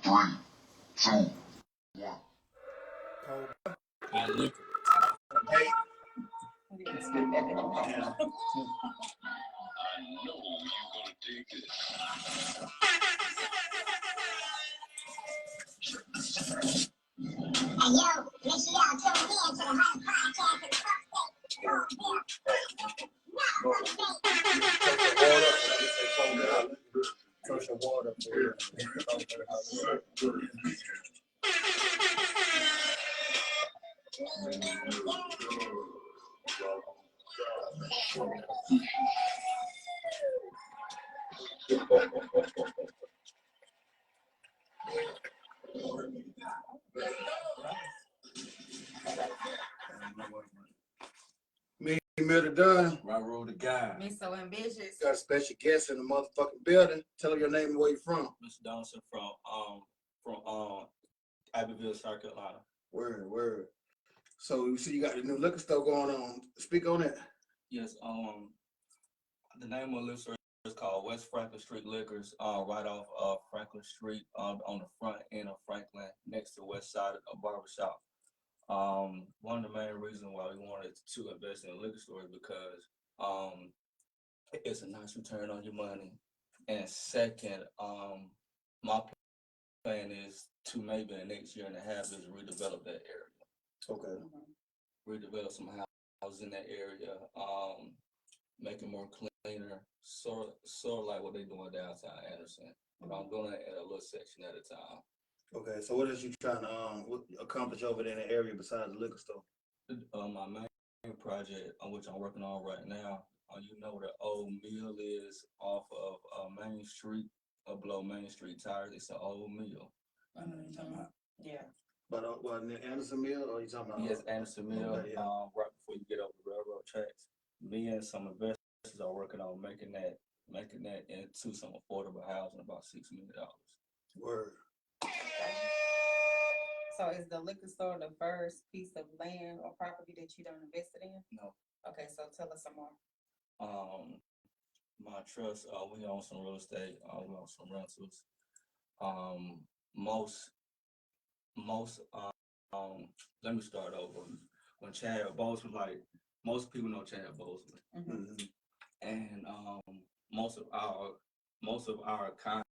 And liquor. Hey. Hey, yo, make sure y'all tune in to the Hot Podcast and Touch your water for Me, Murder Dunn. Railroad the guy. Me so ambitious. Got a special guest in the motherfucking building. Tell them your name and where you from. Mr. Donaldson from Abbeville, South Carolina. Word. So you see you got the new liquor store going on. Speak on it. Yes, the name of the liquor store is called West Franklin Street Liquors, right off Franklin Street, on the front end of Franklin, next to the west side of the barbershop. One of the main reasons why we wanted to invest in a liquor store is because it's a nice return on your money. And second, my plan is to maybe in the next year and a half is redevelop that area. Okay. Redevelop some houses in that area, make it more cleaner, sort of like what they're doing downtown Anderson. But I'm doing it in a little section at a time. Okay, so what is you trying to accomplish over there in the area besides the liquor store? My main project, which I'm working on right now, you know where the old mill is off of Main Street, below Main Street Tires. It's an old mill. Yeah. But what, near Anderson Mill, or you talking about? Yes, Anderson Mill, okay, yeah. right before you get over the railroad tracks. Me and some investors are working on making that into some affordable housing, about $6 million. Word. So is the liquor store the first piece of land or property that you done invested in? No. Okay, so tell us some more. My trust, we own some real estate, we own some rentals. Let me start over. When Chad Boseman, like most people know Chad Boseman, Mm-hmm. and most of our kind,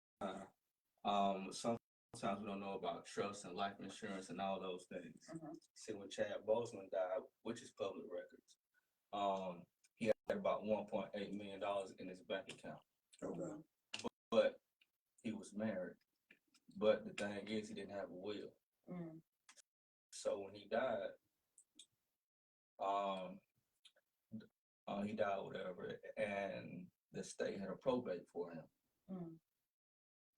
sometimes we don't know about trust and life insurance and all those things. Mm-hmm. See, when Chad Boseman died, which is public records, he had about $1.8 million in his bank account. Okay. But he was married. But the thing is, he didn't have a will. Mm. So when he died, whatever, and the state had a probate for him. Mm.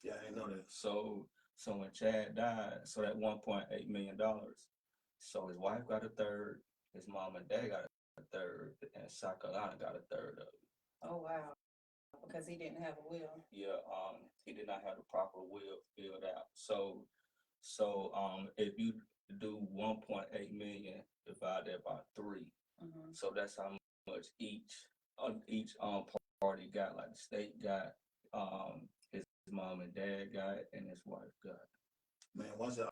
Yeah, I didn't know that. So when Chad died, so that $1.8 million, so his wife got a third, his mom and dad got a third, and South Carolina got a third of it. Oh wow. Because he didn't have a will. Yeah, he did not have the proper will filled out. So if you do 1.8 million divided by 3, Mm-hmm. so that's how much each party got. Like the state got, his mom and dad got, and his wife got. Man, once it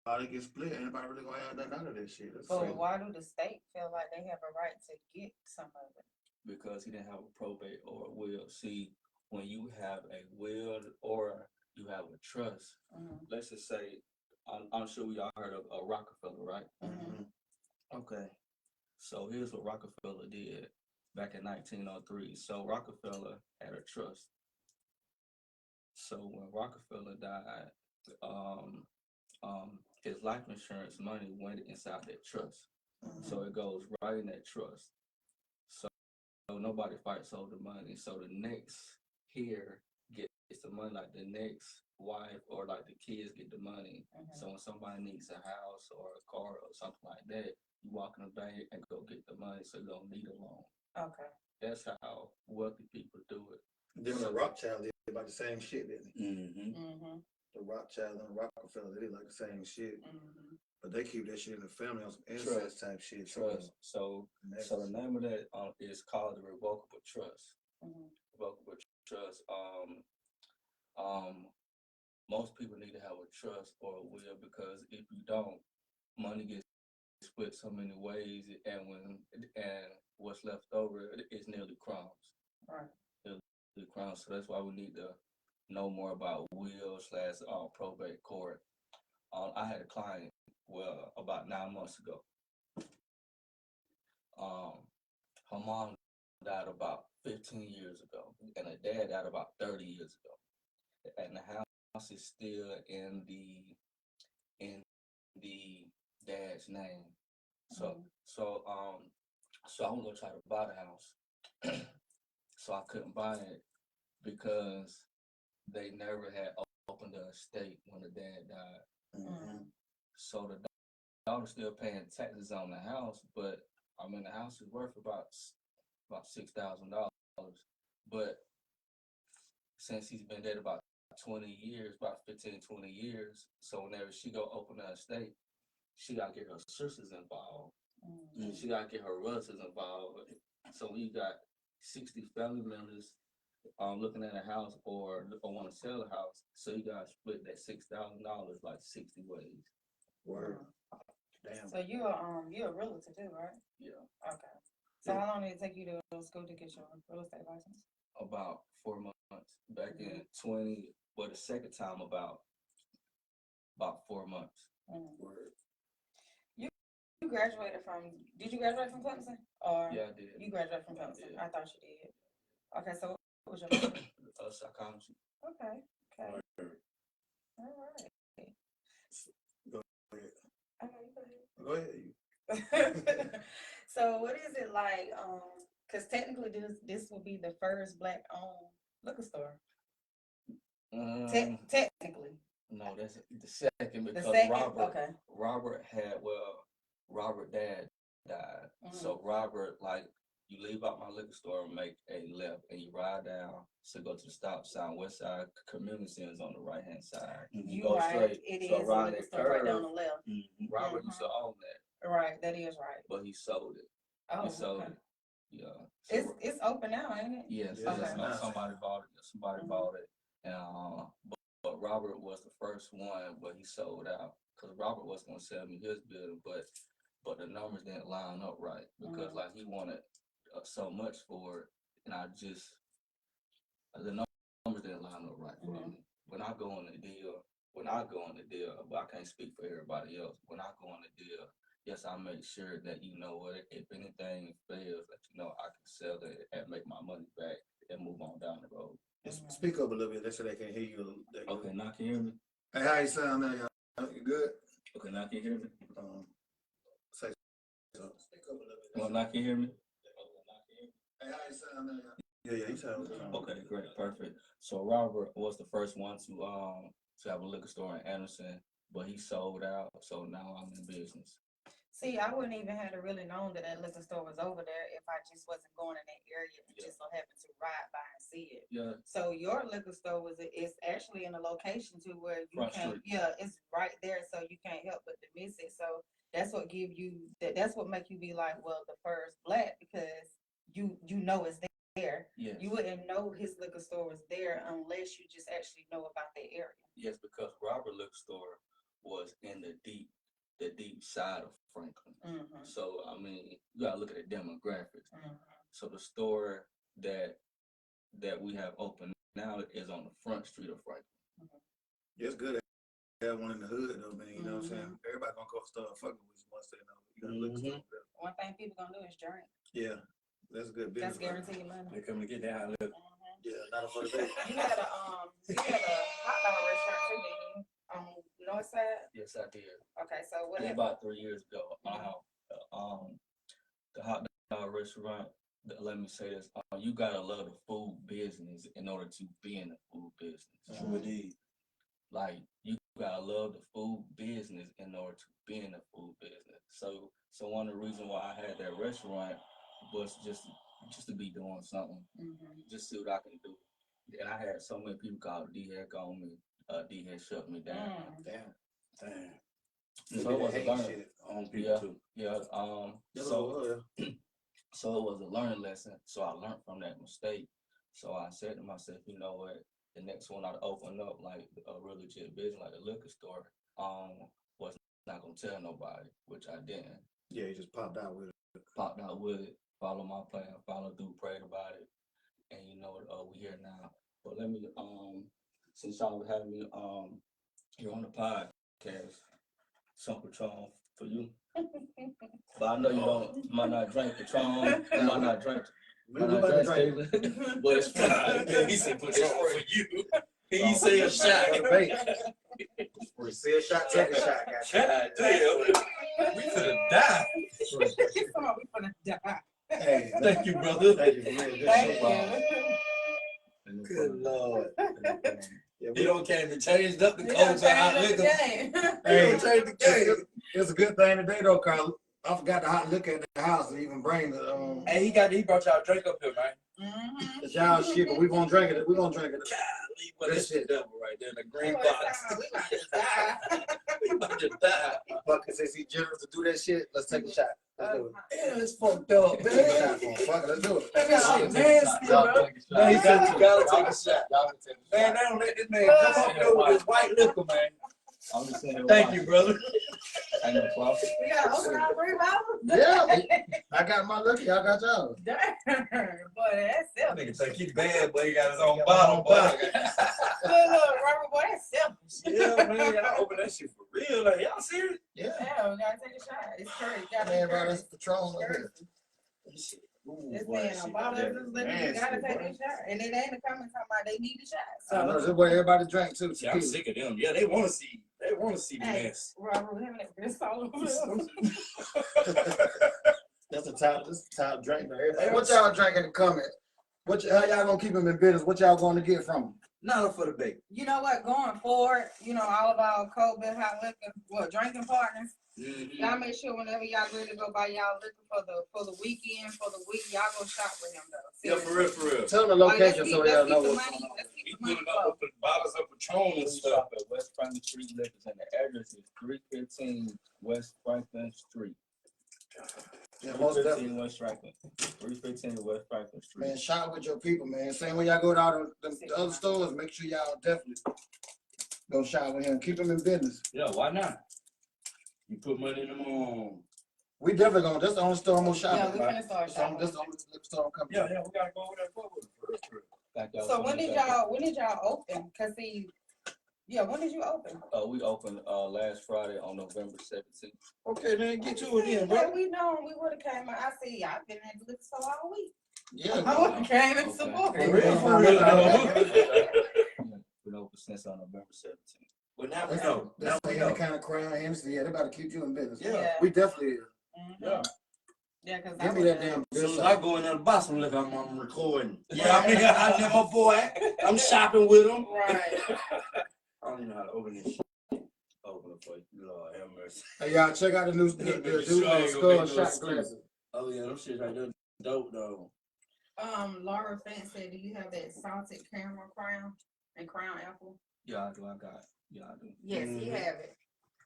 all get split, anybody really gonna have nothing out of this shit? But crazy. Why do the state feel like they have a right to get some of it? Because he didn't have a probate or a will. See, when you have a will or you have a trust, mm-hmm. let's just say, I'm sure we all heard of Rockefeller, right? Mm-hmm. Okay. So here's what Rockefeller did back in 1903. So Rockefeller had a trust. So when Rockefeller died, his life insurance money went inside that trust. Mm-hmm. So it goes right in that trust. So nobody fights over the money. So the next here gets the money, like the next wife or like the kids get the money. Mm-hmm. So when somebody needs a house or a car or something like that, you walk in the bank and go get the money, so you don't need a loan. Okay. That's how wealthy people do it. Them and Rothschild did about the same shit, didn't they? Mm-hmm. Mm-hmm. The Rothschild and Rockefeller, they did like the same shit. Mm-hmm. But they keep that shit in the family on some incest type shit. Trust. So the name of that is called the revocable trust. Mm-hmm. Revocable trust. most people need to have a trust or a will, because if you don't, money gets split so many ways, and what's left over is nearly crumbs. Right. The crumbs. So that's why we need to know more about will slash probate court. I had a client, well, about 9 months ago. Um, her mom died about 15 years ago, and her dad died about 30 years ago. And the house is still in the dad's name. So Mhm. so so I was gonna try to buy the house. So I couldn't buy it because they never had opened the estate when the dad died. Mm-hmm. So the daughter's still paying taxes on the house, but I mean the house is worth about $6,000. But since he's been dead about 20 years, about 15, 20 years, so whenever she go open the estate, she gotta get her sisters involved. Mhm. She gotta get her relatives involved. So we got 60 family members looking at a house or want to sell a house. So you gotta split that $6,000 like 60 ways. Word. Mhm. Damn. So you're a realtor too, right? Yeah, Okay. So how long did it take you to school to get your real estate license? about 4 months. Back in 20, well, the second time about 4 months. Mhm. Word. You graduated from? Did you graduate from Clemson, or Yeah, I did. you graduated from Yeah, I Clemson? did. I thought you did. Okay, so what was your major? Psychology. Okay. Okay. Word. All right. Go ahead. Okay, Go ahead. you go ahead. So what is it like? Because technically this will be the first black owned liquor store. Technically, No, that's the second, the because second. Robert Okay. Robert dad died. So Robert, like, you leave out my liquor store and make a left, and you ride down to go to the stop sign. West Side Community Center is on the right hand side. You go right. straight. It So is a around liquor that store right there on curve, the left. Robert used to own that, Right. That is right. but he sold it. Oh, He sold okay. it. Yeah. So It's open now, ain't it? yes, Yeah, Okay. somebody bought it. Somebody Mhm. bought it, and but Robert was the first one, but he sold out because Robert was gonna sell me his building, but the numbers didn't line up right because like he wanted so much for it, and the numbers didn't line up right for me. When I go on the deal, but I can't speak for everybody else. When I go on the deal, yes, I make sure that if anything fails, that I can sell it and make my money back and move on down the road. Just speak up a little bit. That's so they can hear you. Okay, now can you hear me? Hey, how you sound now, y'all? You good? Okay, now can you hear me? Say so. Speak up a little bit. Well, now can you hear me? Hey, how you sound now, y'all? Yeah, you sound good. Okay, great, perfect. So Robert was the first one to have a liquor store in Anderson, but he sold out. So now I'm in business. See, I wouldn't even have really known that liquor store was over there if I just wasn't going in that area and just so happened to ride by and see it. Yeah. So your liquor store is actually in a location to where you Front can't. street. Yeah, it's right there, so you can't help but to miss it. So that's what give you that's what make you be like, well, the first black, because you know it's there. Yes. You wouldn't know his liquor store was there unless you just actually know about that area. Yes, because Robert liquor store was in the deep side of Franklin. So I mean, you gotta look at the demographics. So the store that we have open now is on the front street of Franklin. Yeah, it's good to have one in the hood, though, man. You know what I'm saying? Everybody gonna go start fucking with you once they know. You gotta look stuff up. One thing people gonna do is drink. Yeah, that's a good business. That's guaranteed money. They come to get that high level. Yeah, not for the baby. You had a hot dog restaurant too, didn't you? On north side? Yes, I did. Okay, so what Yeah, happened? about 3 years ago. The hot dog restaurant. Let me say this: you gotta love the food business in order to be in the food business. True indeed. Like, you gotta love the food business in order to be in the food business. So one of the reasons why I had that restaurant was just to be doing something, just see what I can do. And I had so many people call D-Heck on me. D-Heck shut me down. Damn. So it was a learning. Shit on people too. Yeah. So it was a learning lesson. So I learned from that mistake. So I said to myself, you know what? the next one I'd open up like a real legit business, like a liquor store, was not gonna tell nobody, which I didn't. Yeah, he just popped out with it. Popped out with it, follow my plan, follow through, prayed about it, and you know, we here now. But let me, since y'all have me, here on the podcast, some Patron for you. But I know you don't, might not drink Patron, you might not drink. We about to drink. But it's fine. He said, Patron for you. He said a shot. We see a shot, take a shot, guys. God damn. We finna die. Come on, we finna die. Hey, Thank you, brother. thank you for real. Good Thank shit. you. Good Lord. Yeah, He don't came and changed up the We codes done of hot changed up the liquor. game. Hey, He changed the game. it's a good thing today though, Carl. I forgot the hot liquor at the house to even bring the Hey, he brought y'all a drink up here, man. Mhm. it's y'all shit, but we gonna drink it. We gonna drink it. Golly, well, that's the devil right there in the green Boy, box. we about to die. We about to die. Fuck, since he generous to do that shit, let's take a shot. Let's do it. Damn, it's fucked up, Take a shot, man. for him. Fuck it, let's do it. That shit nasty, Y'all bro. take a shot. Man, he said you gotta take a shot. Y'all can take a Man, shot. they don't let this man come up here with this white liquor, man. I'm just saying. Thank you, brother. Ain't no problem. We gotta open our 3 bottles? Yeah, I got my liquor. Y'all got y'all. Damn, boy, that's That selfish. nigga think he bad, but he got his own bottle, boy. Look, Robert, boy, that's selfish. Yeah, man, I open that shit for real. Like, y'all serious? Yeah. Yeah, we gotta take a shot. It's crazy. You gotta be Man, bro, courteous. that's Patron up here. Ooh, This boy, man, that a shit bottle got of that this liquor, you gotta nasty, take boy. a shot. And it ain't a comment talking about they need a shot. I know this So, is what everybody drink too. See, I'm sick of them. Yeah, they want to see. They want to see the Hey. mess. Robert, we having that piss all over us. That's the top. This is the top drink right here. Hey, what y'all drink in the comments? How y'all gonna keep them in business? What y'all gonna get from them? Not for the bait. You know what? Going forward, you know, all of our COVID, hot liquor, drinking partners. Y'all make sure whenever y'all ready to go buy y'all liquor for the weekend, for the week, y'all go shop with him though. Yeah, for real, for real. Tell them the location so y'all know what's going on. Let's keep He the money putting up with the bottles of Patron and We stuff. shop at West Franklin Street Liquors, and the address is 315 West Franklin Street. Yeah, most 315 definitely. West Franklin. 315 West Franklin Street. Man, shop with your people, man. Same way y'all go to the other stores, make sure y'all definitely go shop with him. Keep them in business. Yeah, why not? You put money in them. We definitely gonna. That's the only store I'm gonna shop Yeah, at. we finna start That's shopping. the only store I'm coming. Yeah, we gotta go over there for it. Thank y'all So much. when did y'all open? Cause see, yeah, when did you open? We opened last Friday on November 17th. Okay, then get to it then, Yeah, bro. we know we would have came out. I see y'all been at the liquor store all week. Yeah. I would have came and Okay. supported. For real, for real. Been open since on November 17th. But now we That's know. Now we know. kind of Crown Hennessy. Yeah, they about to keep you in business. Yeah. We definitely is. Mhm. Yeah. Yeah, cause Give me that damn As soon as bill. I go in there to buy some liquor, I'm recording. Yeah, I mean, I know my boy. I'm shopping with him. Right. I don't even know how to open this shit. Open it for you. Lord have mercy. Hey, y'all check out the new skull shot glasses. Oh, yeah, them shit right there. Dope, though. Laura Fent said, do you have that salted caramel crown and crown apple? Yeah, I do. I got it. Yeah, I do. Yes, he Mhm. have it.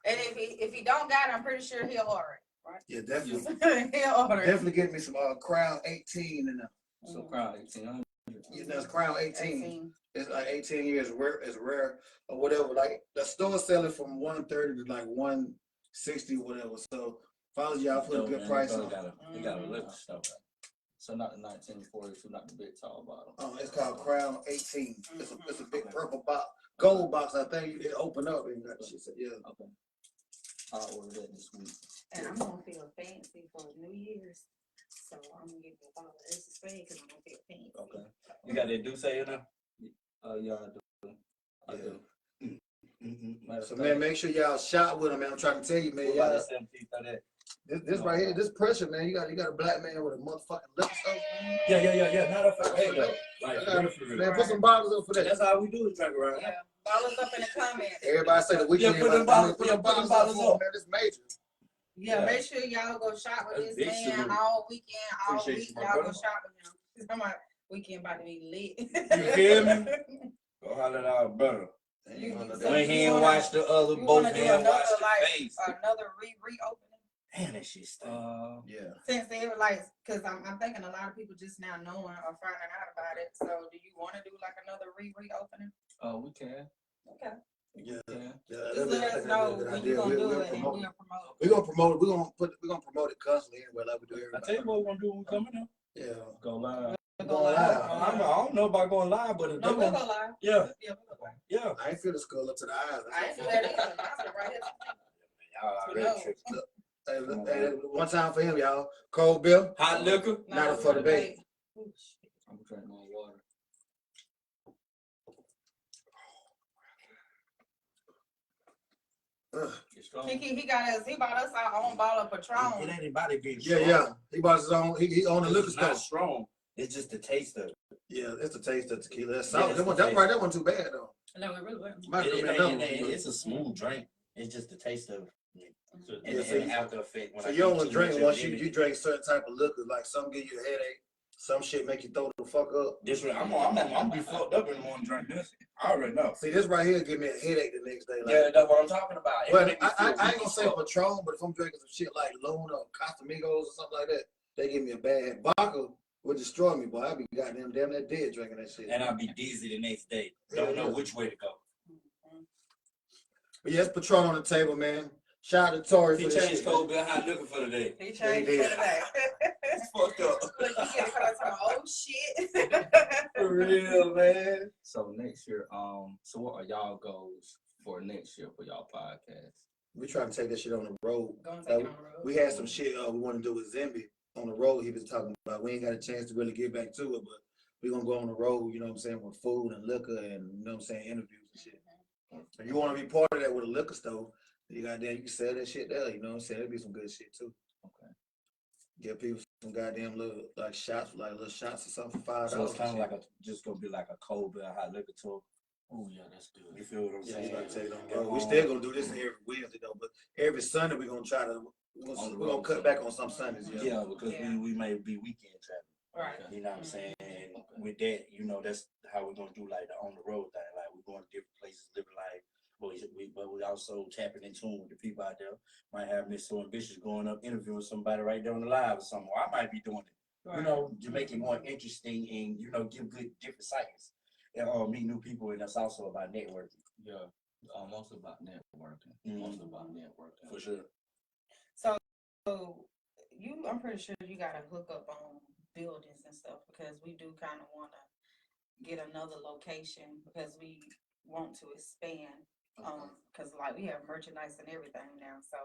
And if he don't got it, I'm pretty sure he'll order it, right? Yeah, definitely. He'll order it. Definitely get me some Crown 18 in there. So Crown 1800. Yeah, that's Crown 18. 18. It's like 18 years rare or whatever. Like the store selling from 130 to like 160, whatever. So if I was y'all, put a good price on. They got a liquor store. So not the 1942, not the big tall bottle. It's called Crown 18. It's a big purple box, gold box. I think it open up and got shit. Yeah. Okay. I'll order that this week. And I'm gonna feel fancy for New Year's. So I'm gonna give you a bottle of Ace of Spades because I'm gonna feel fancy. Okay. You got that do say in there? Yeah, I do. I do. Matter So of man, fact, make sure y'all shop with them, man. I'm trying to tell you, man. Y'all, this right here, this pressure, man. You got a black man with a motherfucking liquor store. Yeah. Not a for hey, though. Like, I got- for real. Man, put some bottles up for that. That's how we do it, track around. Yeah, bottles up in the comments. Everybody say the weekend. put them bottles- put them bottles up, up. for 'em, man. This major. Yeah, Yeah. make sure y'all go shop with That's this big man salute. all weekend, all Appreciate week. you, my Y'all go brother. shop with him. Cause my weekend about to be lit. You feel me? Go holler at our brother. You- One of so them. When he you ain't wanna- watch the other, You both wanna do hand another watch the like face. another reopening? Man, that shit stink. Yeah. Since they were like, cause I'm thinking a lot of people just now knowing or finding out about it. So do you want to do like another reopening? We can. Okay. Yeah. Just let us know when you're gonna do it and we'll promote it. We're gonna promote it. We're gonna promote it constantly anyway, like we do I everybody. tell you what we're gonna do when we coming up. Yeah. Go live. Going live. I don't know about going live, but if No, they we'll gonna, go live. yeah, Yeah, we'll go live. yeah. I ain't feel the skull up to the eyes. I ain't feel that either. I feel right here. Y'all already tripping. Hey, look, hey, one time for him, y'all. Cold Bill. Hot liquor. Not for the bait. I'm drinking more water. It's strong. He bought us our own bottle of It Patron. ain't anybody being Yeah, strong. yeah. He bought his own. He owned a liquor It's store. not strong. It's just the taste of it. Yeah, it's the taste of tequila. That's Yeah, sour. it's That one, the that taste. right, that one too bad though. No, it really wasn't. Might have It been ain't- another it ain't- one. it's a smooth drink. It's just the taste of it. And, Yeah, so and after effect. When So I you get only too drink much once of it in you it, drink certain type of liquor, like some give you a headache, some shit make you throw the fuck up. This one, I'm gonna be fucked up in the morning drink this. I already know. See, this right here give me a headache the next day. Like, Yeah, that's what I'm talking about. It but make me I feel ain't weak gonna as say fuck. Patron, but if I'm drinking some shit like Luna or Casamigos or something like that, they give me a bad vodka would destroy me, boy. I'd be goddamn damn that dead drinking that shit. And I'll be dizzy the next day. Yeah, Don't know yeah. which way to go. But yes, Patron on the table, man. Shout out to Torre He for this changed shit. cold bill hot liquor for the day. He changed They for did. today. It's fucked up. Look, he get caught talking, oh shit. For real, man. So next year, so what are y'all goals for next year for y'all podcast? We trying to take that shit on the road. Go and take it on the road. We had some shit we want to do with Zimby on the road. He was talking about. We ain't got a chance to really get back to it, but we gonna go on the road. You know what I'm saying, with food and liquor and you know what I'm saying, interviews and shit. If you want to be part of that with a liquor store, you can sell that shit there. You know what I'm saying? That'd be some good shit too. Okay. Give people some goddamn little like shots, like little shots or something for $5. So it's kind of like just gonna be like a cold bill hot liquor tour. Oh yeah, that's good. You feel what I'm Yeah, saying? you gotta take it on the road. We still gonna do this every Wednesday though, but every Sunday we're gonna try to we're gonna cut back on some Sundays. Yeah, because Yeah. we may be weekend traveling. Right. You know what I'm saying? And with that, you know, that's how we're gonna do like the on the road thing. Like we're going to different places, living life. But we also tapping in tune with the people out there. Might have Miss So Ambitious going up interviewing somebody right there on the live or something. Or I might be doing it. Right. You know, to make it more interesting and you know give good different sights and meet new people. And that's also about networking. Yeah, mostly about networking. Mhm. Mostly about networking. For sure. So I'm pretty sure you gotta hook up on buildings and stuff because we do kind of want to get another location because we want to expand. Because like we have merchandise and everything now, so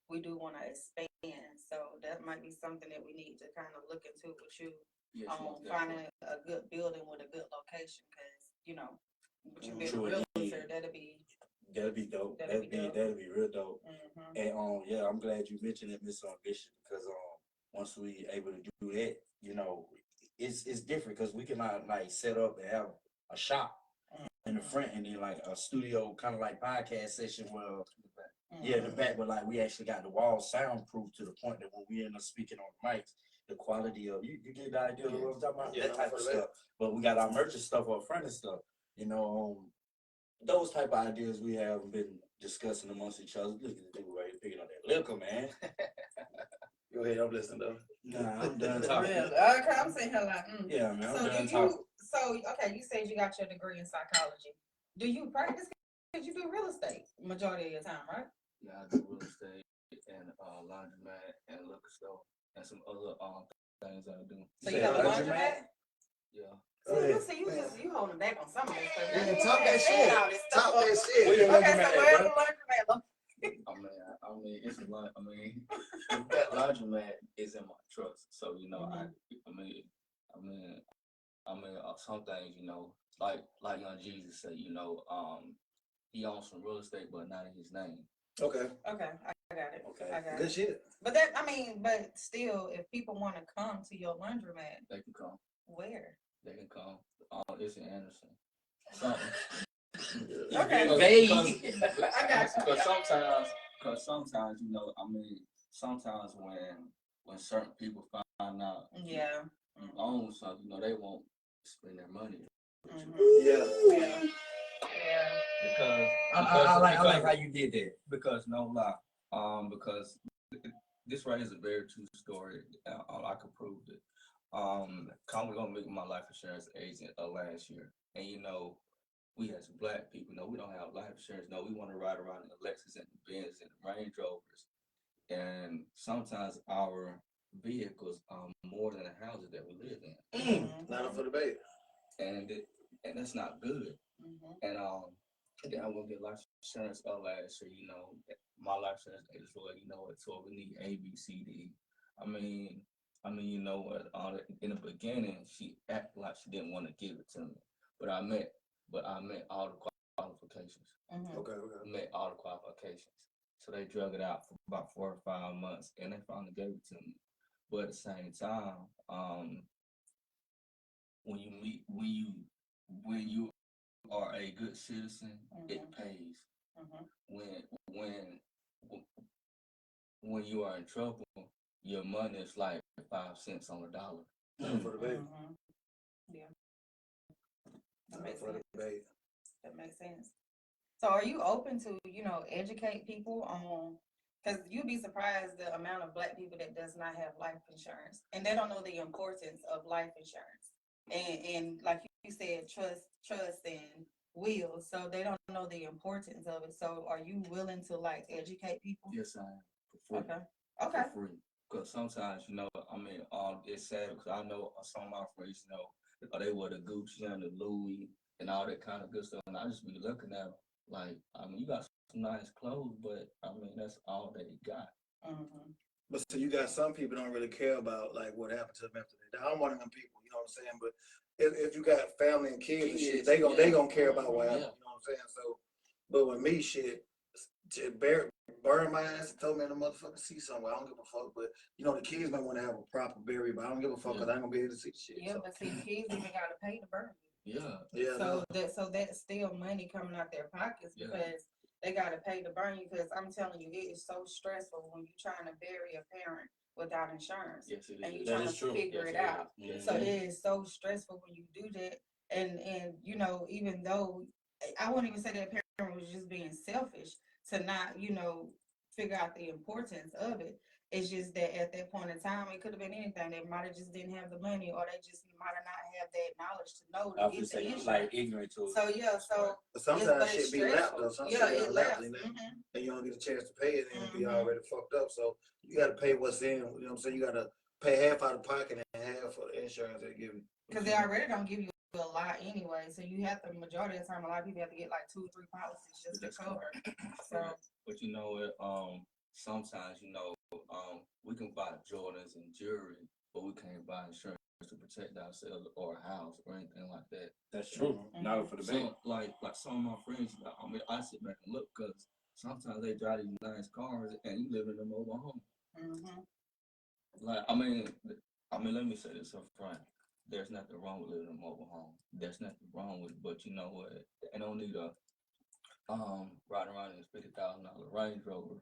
we do want to expand. So that might be something that we need to kind of look into with you. Yes, most Finding definitely. a good building with a good location because you know, with you being a True realtor, indeed. that'll be. That'd be dope. That'd be dope. That'd be real dope. Mhm. And yeah, I'm glad you mentioned it, Miss Ambition, because once we able to do that, you know, it's different because we can like set up and have a shop in the front and then like a studio kind of like podcast session where yeah, in the back, but like we actually got the walls soundproof to the point that when we end up speaking on the mics, the quality of you get the idea of what I'm talking about? Yeah, That type of for that. stuff. But we got our merchant stuff up front and stuff. You know, those type of ideas we have been discussing amongst each other. Look at the dude right here picking up that liquor, man. Go ahead, I'm listening though. Nah, I'm done For talking. real. Okay, I'm sitting here like, Yeah, man, I'm So done do talking. okay, you said you got your degree in psychology. Do you practice? Because you do real estate majority of your time, right? Yeah, I do real estate and laundromat and liquor store and some other things I do. So You you said have a laundromat? laundromat? Yeah. You holding back on some of this stuff. Yeah, You talk ain't that said shit. all this Talk stuff. that shit. Where your Okay, laundromat so at, where's bro? the laundromat? I mean, it's a lot. I mean, that laundromat is in my trust. So you know, some things, you know, like young Jesus said, you know, he owns some real estate, but not in his name. Okay, Okay, I got it. Okay. I got good it. shit. But still, if people want to come to your laundromat, They can come. where? They can come. It's in Anderson. Something. Okay. Vague. I got you. Because sometimes, you know, I mean, sometimes when certain people find out Yeah. you own something, you know, they won't spend their money. Yeah. Yeah. Because I like how you did that. because no lie, because this right is a very true story. I could prove it. I was gonna make my life insurance agent last year, and we as black people, we don't have life insurance. No, we want to ride around in the Lexus and the Benz and the Range Rovers, and sometimes our vehicles are more than the houses that we live in. Not up for debate. and that's not good. And then I went to get life insurance last year. My life insurance agent was, so we need A, B, C, D. I mean, you know what? In the beginning, she acted like she didn't want to give it to me, but I met all the qualifications. Okay. Met all the qualifications. So they drug it out for about 4 or 5 months, and they finally gave it to me. But at the same time, when you are a good citizen, it pays. When you are in trouble, your money is like 5 cents on the dollar. Not for debate. Yeah. Not for debate. That makes sense. So are you open to, educate people on, because you'd be surprised the amount of black people that does not have life insurance, and they don't know the importance of life insurance. And like you said, trust and will. So they don't know the importance of it. So are you willing to educate people? Yes, I am. For free. Okay. For free. Because sometimes, it's sad because I know some of my friends, they wear the Gucci and the Louis and all that kind of good stuff. And I just be looking at them like, you got some nice clothes, but that's all that you got. But so you got some people don't really care about what happened to them after they die. I'm one of them people, you know what I'm saying? But if you got family and kids and shit, they gonna care about what happened, you know what I'm saying? So, but with me, shit, burn my ass and told me in the motherfucker see somewhere. I don't give a fuck. But the kids might want to have a proper burial, but I don't give a fuck because I ain't gonna be able to see the shit. Yeah, so. But see, kids even gotta pay to burn. Yeah. So that's still money coming out their pockets because they gotta pay to burn you. Because I'm telling you, it is so stressful when you're trying to bury a parent without insurance. Yes, it is. And you're trying to figure it out. So it is so stressful when you do that. And even though I wouldn't even say that parent was just being selfish to not, figure out the importance of it. It's just that at that point in time, it could have been anything. They might have just didn't have the money, or they just might have not have that knowledge to know to get the insurance. Ignorant to it. So yeah, but sometimes shit be lapped though. Sometimes it laps. And you don't get a chance to pay it, and it'll be already fucked up. So you got to pay what's in. You know what I'm saying? You got to pay half out of pocket and half for the insurance they give you. Because they already don't give you a lot anyway. So you have to, majority of the time, a lot of people have to get 2 or 3 policies just to cover. So, but sometimes we can buy Jordans and jewelry, but we can't buy insurance to protect ourselves or a house or anything like that. That's true. Not for the bank. So, like some of my friends, I sit back and look because sometimes they drive these nice cars and you live in a mobile home. Let me say this up front. There's nothing wrong with living in a mobile home. There's nothing wrong with it, but you know what? They don't need a riding around in a $50,000 Range Rover.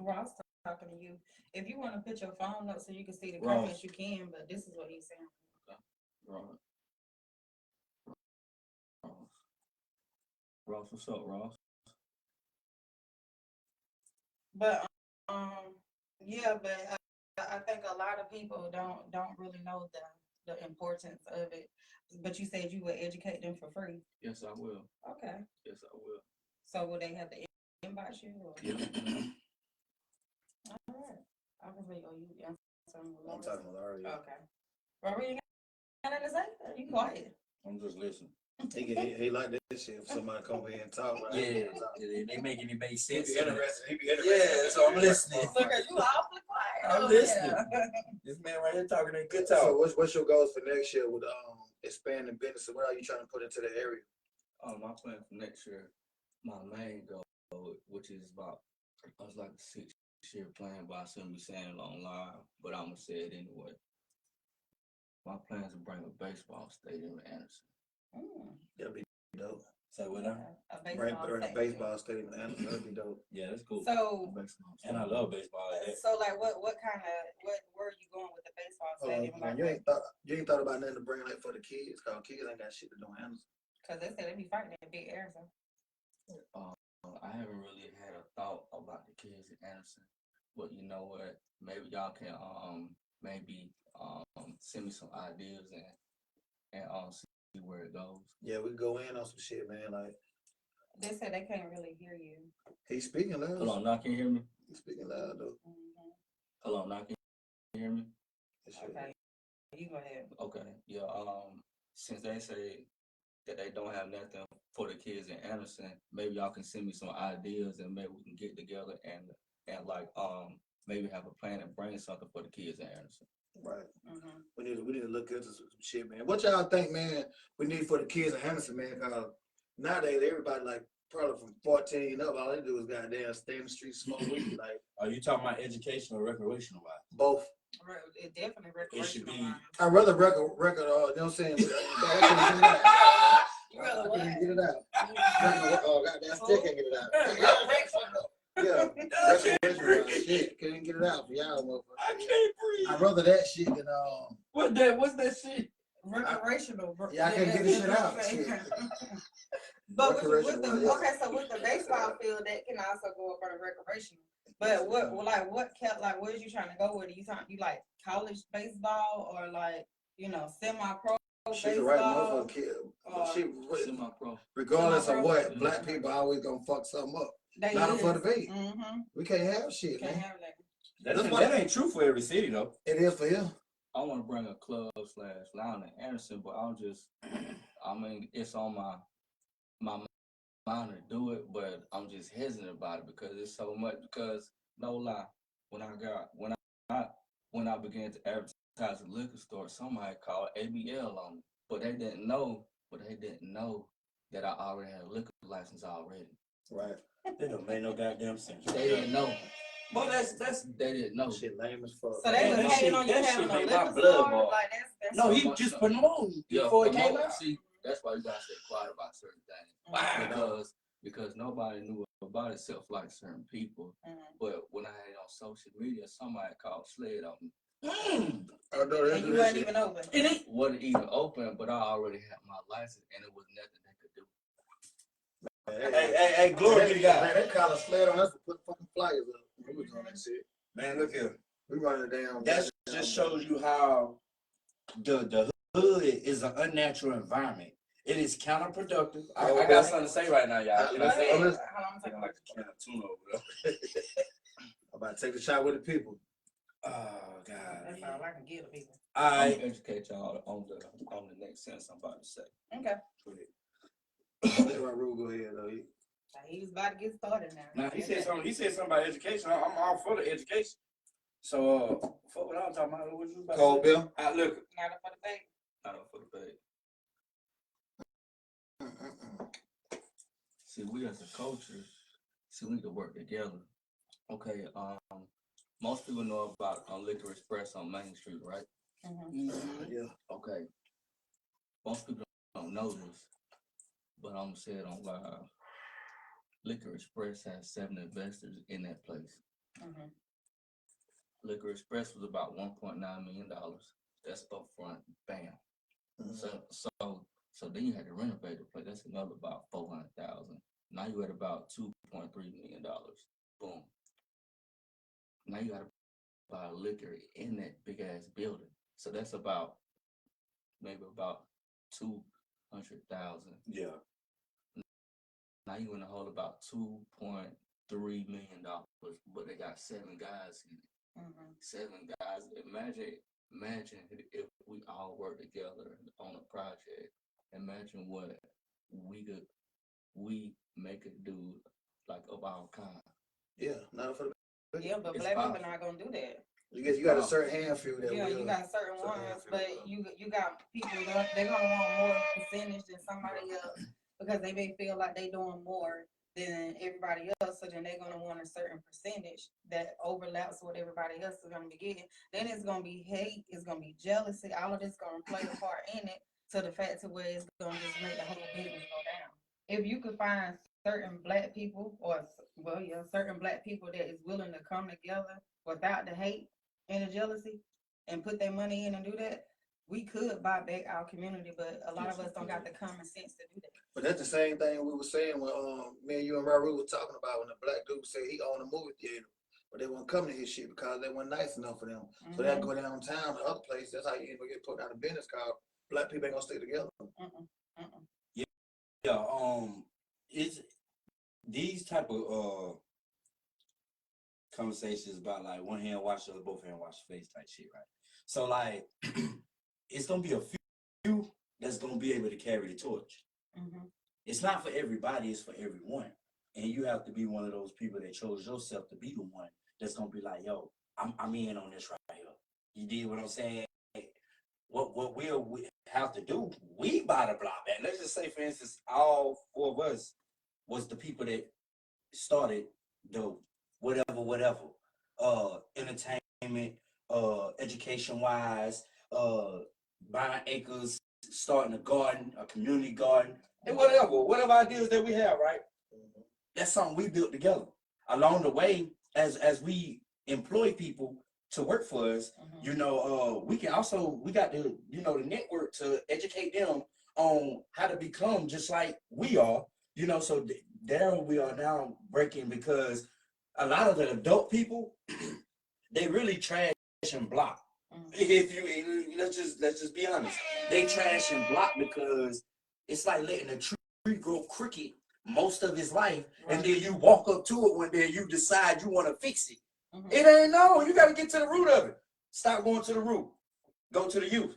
Ross talking to you. If you want to put your phone up so you can see the comments, you can. But this is what he's saying. Okay. Ross, what's up, Ross? But but I think a lot of people don't really know the importance of it. But you said you would educate them for free. Yes, I will. Okay. Yes, I will. So will they have to inbox you? Or? Yeah. All right. I was like, you answering. I'm talking about already. Okay. Robert, you got nothing to say? You quiet. I'm just listening. He like that shit. If somebody come here and talk, right? Yeah, they making it make sense. He be interested. Yeah, so I'm listening. Look at you awfully quiet. I'm listening. This man right here talking a good talk. So what's your goals for next year with expanding business? What are you trying to put into the area? My plan for next year, my main goal, which is it's like a 6-year plan, but I shouldn't be saying it on live, but I'm gonna say it anyway. My plan is to bring a baseball stadium in Anderson. That'd be dope. So what now? Bring a baseball stadium in Anderson. That'd be dope. Yeah, that's cool. So, and I love baseball. So what where are you going with the baseball stadium? You ain't thought about nothing to bring for the kids? Cause kids ain't got shit to do in Anderson. Cause they said they be fighting in big Arizona. I haven't really had a thought about the kids in Anderson, But you know what? Maybe y'all can maybe send me some ideas and see where it goes. Yeah, we go in on some shit, man. Like They said they can't really hear you. he's speaking loud. Hold on, now can you hear me? He's speaking loud though. Mhm. Hold on, now can you hear me? That shit. Okay, you go ahead. Okay, yeah. Since they say that they don't have nothing for the kids in Anderson, maybe y'all can send me some ideas and maybe we can get together and like maybe have a plan and bring something for the kids in Anderson. Right. Mhm. We need to look into some shit, man. What y'all think, man? We need for the kids in Henderson, man? Cause nowadays everybody like probably from 14 up, all they do is goddamn stay in the street, smoke weed, like Are you talking about educational or recreational wise? both. It definitely It should recreational be- line. I'd rather record, you know what I'm saying? I You rather couldn't what? get it out. Oh, goddamn, still can't get it out. Recreational. Yeah, recreational shit. Couldn't get it out for y'all, motherfucker. I can't breathe. I'd rather that shit than What's that shit? Recreational. Yeah, I can't get this shit out. That's what I'm Shit. saying. But with Recreational, the yeah. okay, so with the baseball field, that can also go up on the recreational. But what kept like where's you trying to go with it? You like college baseball or like semi-pro She the right baseball? motherfucker kid. or- She Semi-pro. regardless of Semi-pro. what, black people always gonna fuck something up. They Not is. for the bait. Mm-hmm. We can't have shit, Can't man. have that. That ain't true for every city though. It is for him. I want to bring a club / lounge in Anderson, but I mean, it's on my mind to do it, but I'm just hesitant about it because it's so much. Because no lie, when I began to advertise a liquor store, somebody called ABL on me, but they didn't know that I already had a liquor license already. Right. That don't make no goddamn sense. They didn't know. But that's They didn't know. Shit lame as fuck. So they was that hating shit- on you that having shit a made my liquor blood store? boil. Like that's no, so he much. just promoting before it came out. See, that's why you gotta stay quiet about certain things. Wow. Because nobody knew about it except for like certain people. But when I had it on social media, somebody called Sled on me. Oh, no, they And do you that wasn't shit. even open. It wasn't even open, but I already had my license and it was nothing they could do. Hey, glory be to God. Man, they call us sled on us to put fucking flyers up. We was doing that shit. Man, look here. We running down. That just shows you how the hood is an unnatural environment. It is counterproductive. I got something to say right now, y'all. Can I say it? How long I'm like a can of tuna over I'm about to take a shot with the people. there. Oh God. That's all I can give to people. I'm I gonna educate y'all on the next sentence I'm about to say. Okay. Let my rule go ahead though. He was about to get started now. now he said something about education. I'm all for the education. So fuck what I was talking about. What you about Cold to say? Bill. Not Look, up for the bait. I don't for the bag. See, we as a culture, we need to work together. Okay, most people know about Liquor Express on Main Street, right? Yeah. Okay. Most people don't know this, but I'm gonna say it on live. Liquor Express has 7 investors in that place. Liquor Express was about $1.9 million. That's upfront, bam. So then you had to renovate the place. That's another about $400,000. Now you at about $2.3 million. Boom. Now you got to buy liquor in that big ass building. So that's about maybe about 200,000. yeah. Now you in the hole about $2.3 million, but they got 7 guys in it. 7 guys. Imagine if we all work together on a project. Imagine what we make it do like of our kind. Yeah, not for the. Yeah, but It's black powerful. people not gonna do that. You got a certain handful that Yeah, will. you got certain certain ones, handful. but you got people they're gonna want more percentage than somebody else because they may feel like they doing more than everybody else, so then they're gonna want a certain percentage that overlaps what everybody else is gonna be getting. Then it's gonna be hate, it's gonna be jealousy, all of this gonna play a part in it to the fact to where it's gonna just make the whole business go down. If you could find certain black people certain black people that is willing to come together without the hate and the jealousy and put their money in and do that, we could buy back our community, but a lot of us don't got the common sense to do that. But that's the same thing we were saying when me and you and Raru were talking about when the black dude said he owned a movie theater. but they won't come to his shit because they weren't nice enough for them. So they go downtown to other places. That's how you end up get put out of business called black people ain't gonna stick together. Yeah, it's these type of conversations about like one hand wash the other, both hand wash the face type shit, right? So like it's gonna be a few that's gonna be able to carry the torch. It's not for everybody, it's for everyone. And you have to be one of those people that chose yourself to be the one that's gonna be like, yo, I'm in on this right here. You did what I'm saying? What we have to do, we buy the block back. Let's just say, for instance, all four of us was the people that started the whatever, entertainment, education wise, buying acres, starting a garden, a community garden, and whatever ideas that we have, right? That's something we built together. Along the way, as we employ people to work for us, you know, we got the, you know, the network to educate them on how to become just like we are, you know. So there we are now breaking, because a lot of the adult people, they really trash and block. If you let's just be honest, they trash and block because it's like letting a tree grow crooked most of his life, and then you walk up to it one day and you decide you want to fix it. It ain't no. You got to get to the root of it. Stop going to the root. Go to the youth.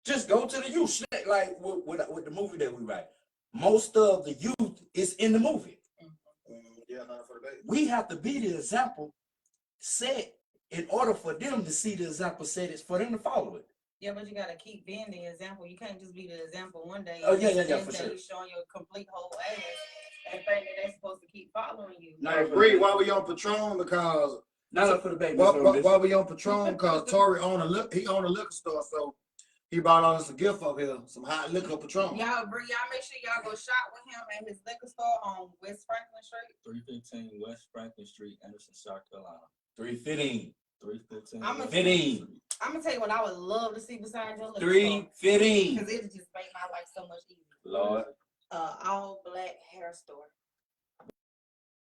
Just go to the youth. Like with the movie that we write, most of the youth is in the movie. We have to be the example set in order for them to see the example set. It's for them to follow it. Yeah, but you gotta keep being the example. You can't just be the example one day. Oh yeah, for sure. You're showing your complete whole ass and think that they're supposed to keep following you. Now, agree. Why we on Patron? Because not for the baby. Why we on Patron? Because Torre owned a liquor store, so he brought us a gift over here, some hot liquor Patron. Y'all agree? Y'all make sure y'all go shop with him at his liquor store on West Franklin Street. 315 West Franklin Street, Anderson, South Carolina. 315. 315. I'm gonna tell you what I would love to see beside your liquor 315. because it just make my life so much easier. Lord. All black hair store.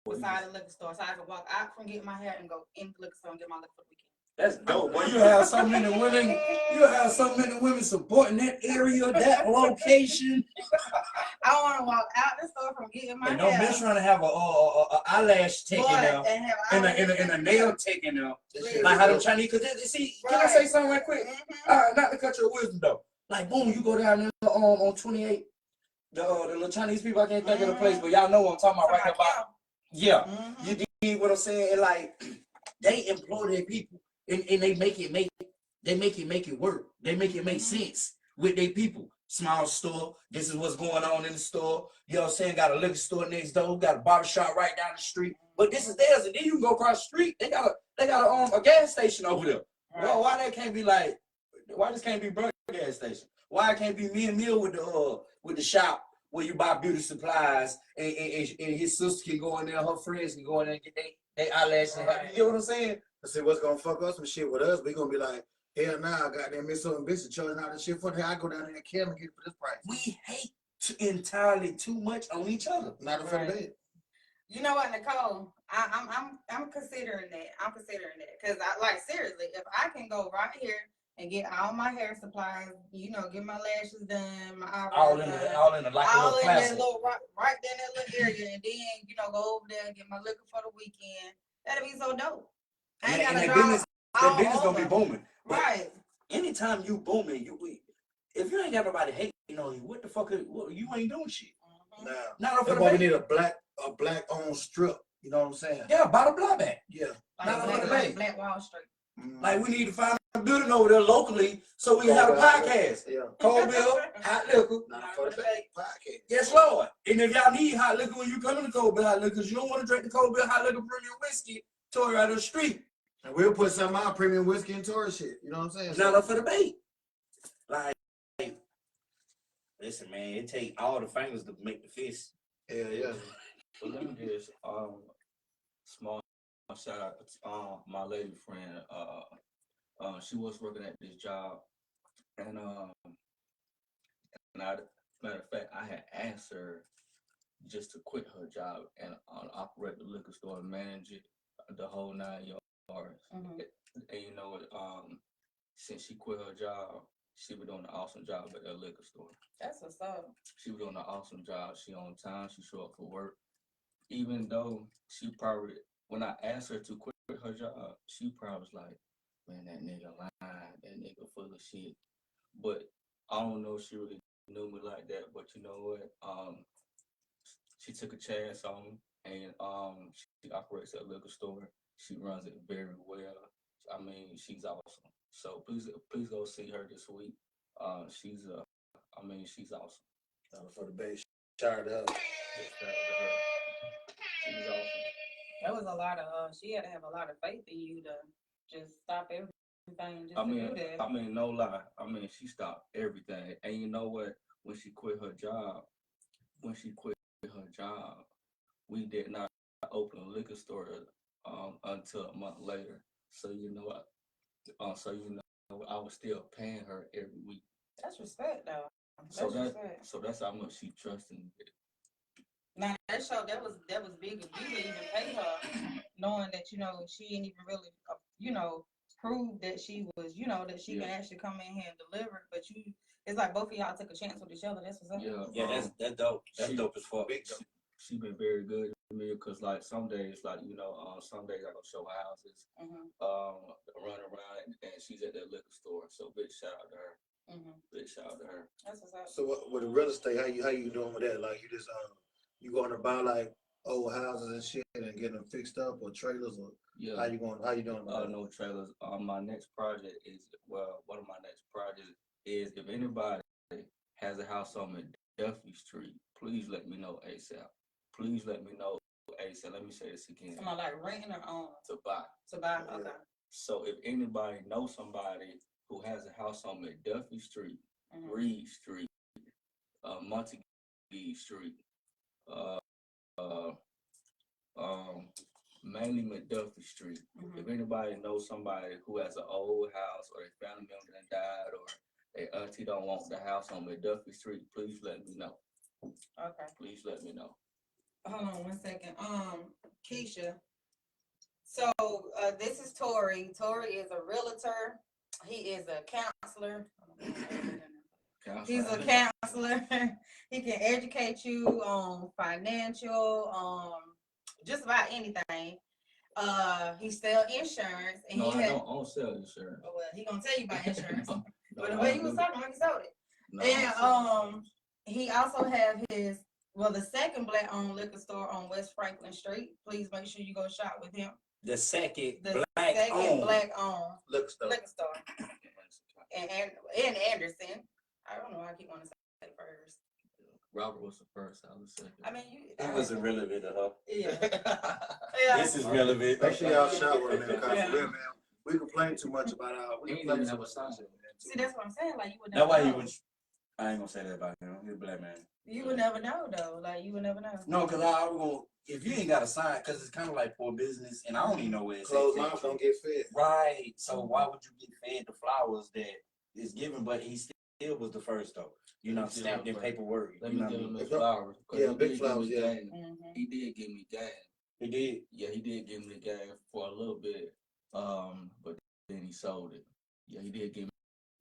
Beside the liquor store, so I can walk out from getting my hair and go in the liquor store and get my liquor for the weekend. That's dope. Well, you have so many women. You have so many women supporting that area, that location. I want to walk out the store from getting my and hair. don't miss trying to have a eyelash taken out and a nail taken out. Like how them Chinese. Cause see, can I say something right quick? Not to cut your wisdom though. Like boom, you go down there on 28. The little Chinese people, I can't think of the place, but y'all know what I'm talking about right here about. Yeah, you dig what I'm saying? And like they employ their people. And they make it work. They make it make sense with their people. Small store, this is what's going on in the store. You know what I'm saying? Got a liquor store next door, got a barber shop right down the street. But this is theirs, and then you can go across the street. They got a gas station over there. Right. Well, why that can't be like? Why this can't be Burger gas station? Why it can't be me and Mill with the shop where you buy beauty supplies and his sister can go in there, her friends can go in there and get they eyelashes. Right. You know what I'm saying? See what's gonna fuck us some shit with us. We gonna be like, hell nah, I got that Miss and bitch charging out the shit for the I go down there and kill and get it for this price. We hate entirely too much on each other. Not a fair bed. You know what, Nicole? I'm considering that. I'm considering that because I like seriously. If I can go right here and get all my hair supplies, you know, get my lashes done, my eyebrows all in the like all in classic. that little right there in that little area, and then you know go over there and get my liquor for the weekend. That'd be so dope. I ain't gotta drive. That business gonna be booming. Right. Anytime you booming, if you ain't got nobody hating on you, what the fuck? You ain't doing shit. That's why we need a black owned strip. You know what I'm saying? Yeah, by the block back. Yeah. Like Black Wall Street. Like we need to find a building over there locally so we can have a podcast. Yeah. Cold Bill, hot liquor. Podcast. Yes, Lord. And if y'all need hot liquor when you come to the Cold Bill hot liquor, you don't want to drink the Cold Bill hot liquor premium whiskey, Torre out of the street. And we'll put some of our premium whiskey and Torre shit. You know what I'm saying? It's not up for debate. Like, listen, man, it take all the fingers to make the fist. Yeah. So let me just small shout out to my lady friend. She was working at this job, and matter of fact, I had asked her just to quit her job and operate the liquor store and manage it. the whole 9 yards. Mhm. And you know what? Since she quit her job, she was doing an awesome job at that liquor store. That's what's up. She was doing an awesome job. She on time. She show up for work. Even though she probably, when I asked her to quit her job, she probably was like, "Man, that nigga lying. That nigga full of shit." But I don't know if she really knew me like that. But you know what? She took a chance on me, and she operates a liquor store. She runs it very well. I mean, she's awesome. So please go see her this week. She's awesome. For the base, shout out to her. Just shout out to her. She's awesome. That was a lot of. She had to have a lot of faith in you to just stop everything just I to mean, do that. no lie. I mean, she stopped everything. And you know what? When she quit her job, we did not open a liquor store until a month later. So you know what? I was still paying her every week. That's respect, though. So That's respect. that's how much she trusted me. Now that was big of you to even pay her, knowing that she didn't even really prove that she was that she can actually come in here and deliver. But it's like both of y'all took a chance with each other. That's what's up. Yeah, that's dope. That's dope as fuck. She been very good to me because like some days some days I go show houses, run around and she's at that liquor store. So big shout out to her. Big shout out to her. That's what's up. So with the real estate, how you doing with that? Like you just you going to buy like old houses and shit and getting them fixed up or trailers or how you doing about that? No trailers. My next project is one of my next projects is if anybody has a house on McDuffie Street, please let me know ASAP. Please let me know ASAP. Let me say this again. Am I like renting or own? To buy. To buy. Yeah. Okay. So if anybody knows somebody who has a house on McDuffie Street, Reed Street, Montague Street, mainly McDuffie Street. If anybody knows somebody who has an old house or their family member that died or their auntie don't want the house on McDuffie Street, please let me know. Okay. Please let me know. Hold on 1 second. Keisha. So this is Torre. Torre is a realtor. He is a counselor. He's a counselor. He can educate you on financial, just about anything. He sell insurance, and I don't sell insurance. Oh, well, he gonna tell you about insurance. No, But the way you was talking, like he sold it. No, And he also have the second black-owned liquor store on West Franklin Street. Please make sure you go shop with him. The second black-owned Liquor store. And Anderson. I don't know. I keep wanting to say first. Robert was the first. I was second. I mean, It wasn't relevant to her. Yeah. This is relevant. Make sure y'all shop with him, man. We complain too much about We complain too much about it. See, that's what I'm saying. Like you would That's never why know. he was. I ain't gonna say that about him. He's a black man. You would never know though. Like you would never know. No, because I was gonna. If you ain't got a sign, because it's kind of like poor business, and I don't even know where it's closed mouth don't get fed. Right. So why would you get fed the flowers that is given? But he still was the first though. Stamped in paperwork. Let me give him his It's not- flowers. Yeah, big flowers, yeah. He did give me game. He did. Yeah, he did give me the game for a little bit. But then he sold it. Yeah, he did give me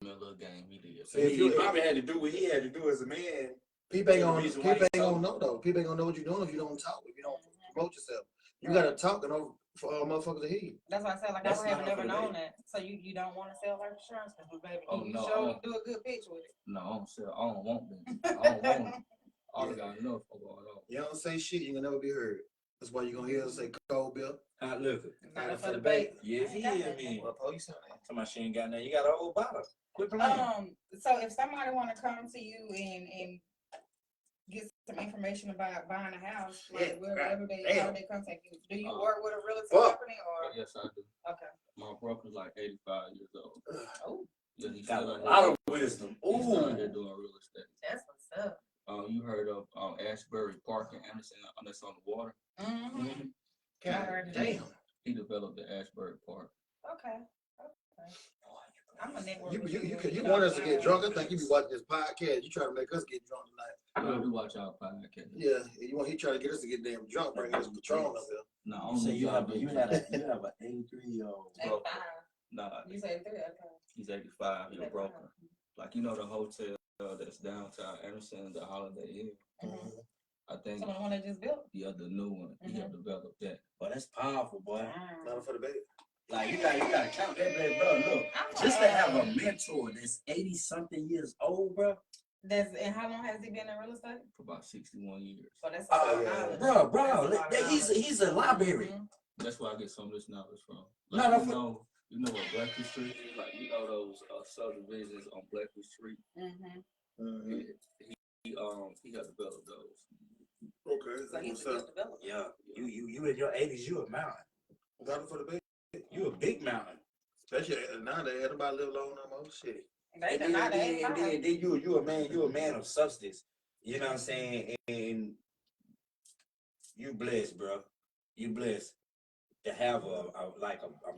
a little game. He did. See, if you probably had to do what he had to do as a man. people ain't The reason why he gonna sold know though. People ain't gonna know what you're doing if you don't talk, if you don't promote yourself. You gotta talk in order for all motherfuckers to hear you. That's why I said, like, That's I would have not never up for known debate. that. So you don't want to sell life insurance, because baby, Oh, you no, sure do a good pitch with it. No, I don't sell. I don't want them. I don't want them. All I got enough for going on. You don't say shit, you can never be heard. That's why you're gonna hear us say cold bill. Hot liquor. Not up for debate. Yes, he is, man. Well, police on that. Somebody she ain't got nothing. You got an old bottle. Quit playing. So if somebody want to come to you and get some information about buying a house, like how do they contact you? Do you work with a real estate company or? Yes, I do. Okay. My broker's like 85 years old. Oh, Yeah, he Got a started- lot of wisdom. He started Ooh. doing real estate. that's what's up. You heard of Ashbury Park in Anderson, that's on the water. Mm-hmm. God damn. He developed the Ashbury Park. Okay. I'm a network. You want us to get drunk? I think you be watching this podcast. You try to make us get drunk tonight. I do watch our podcast. Yeah, he try to get us to get damn drunk, bringing us Patron up here. No, You say you have an 83-year-old broker. 85. Nah, You say 3? Okay. he's 85. He's a broker. Like, you know, the hotel that's downtown Anderson, the Holiday Inn. Mm-hmm. I think So the one they just built? the new one, he Mm-hmm. helped develop that. But that's powerful, boy. Not for the baby. Like you gotta count that, bro. Look, just to have a mentor that's 80-something years old, bro. And how long has he been in real estate? For about 61 years. So that's Bro, he's a library. Mm-hmm. That's where I get some of this knowledge from. No, Like, you know what Blackwood Street is? Like, you know those subdivisions on Blackwood Street? Mm-hmm. Mm-hmm. He got developed those. Okay. So he's What's a good up? developer. Yeah, you in your 80s, you a mountain. Not for the baby. You a big mountain. Especially nowadays, everybody live long no more. Shit. They not Then you a man of substance. You know what I'm saying? And you blessed, bro. You blessed to have a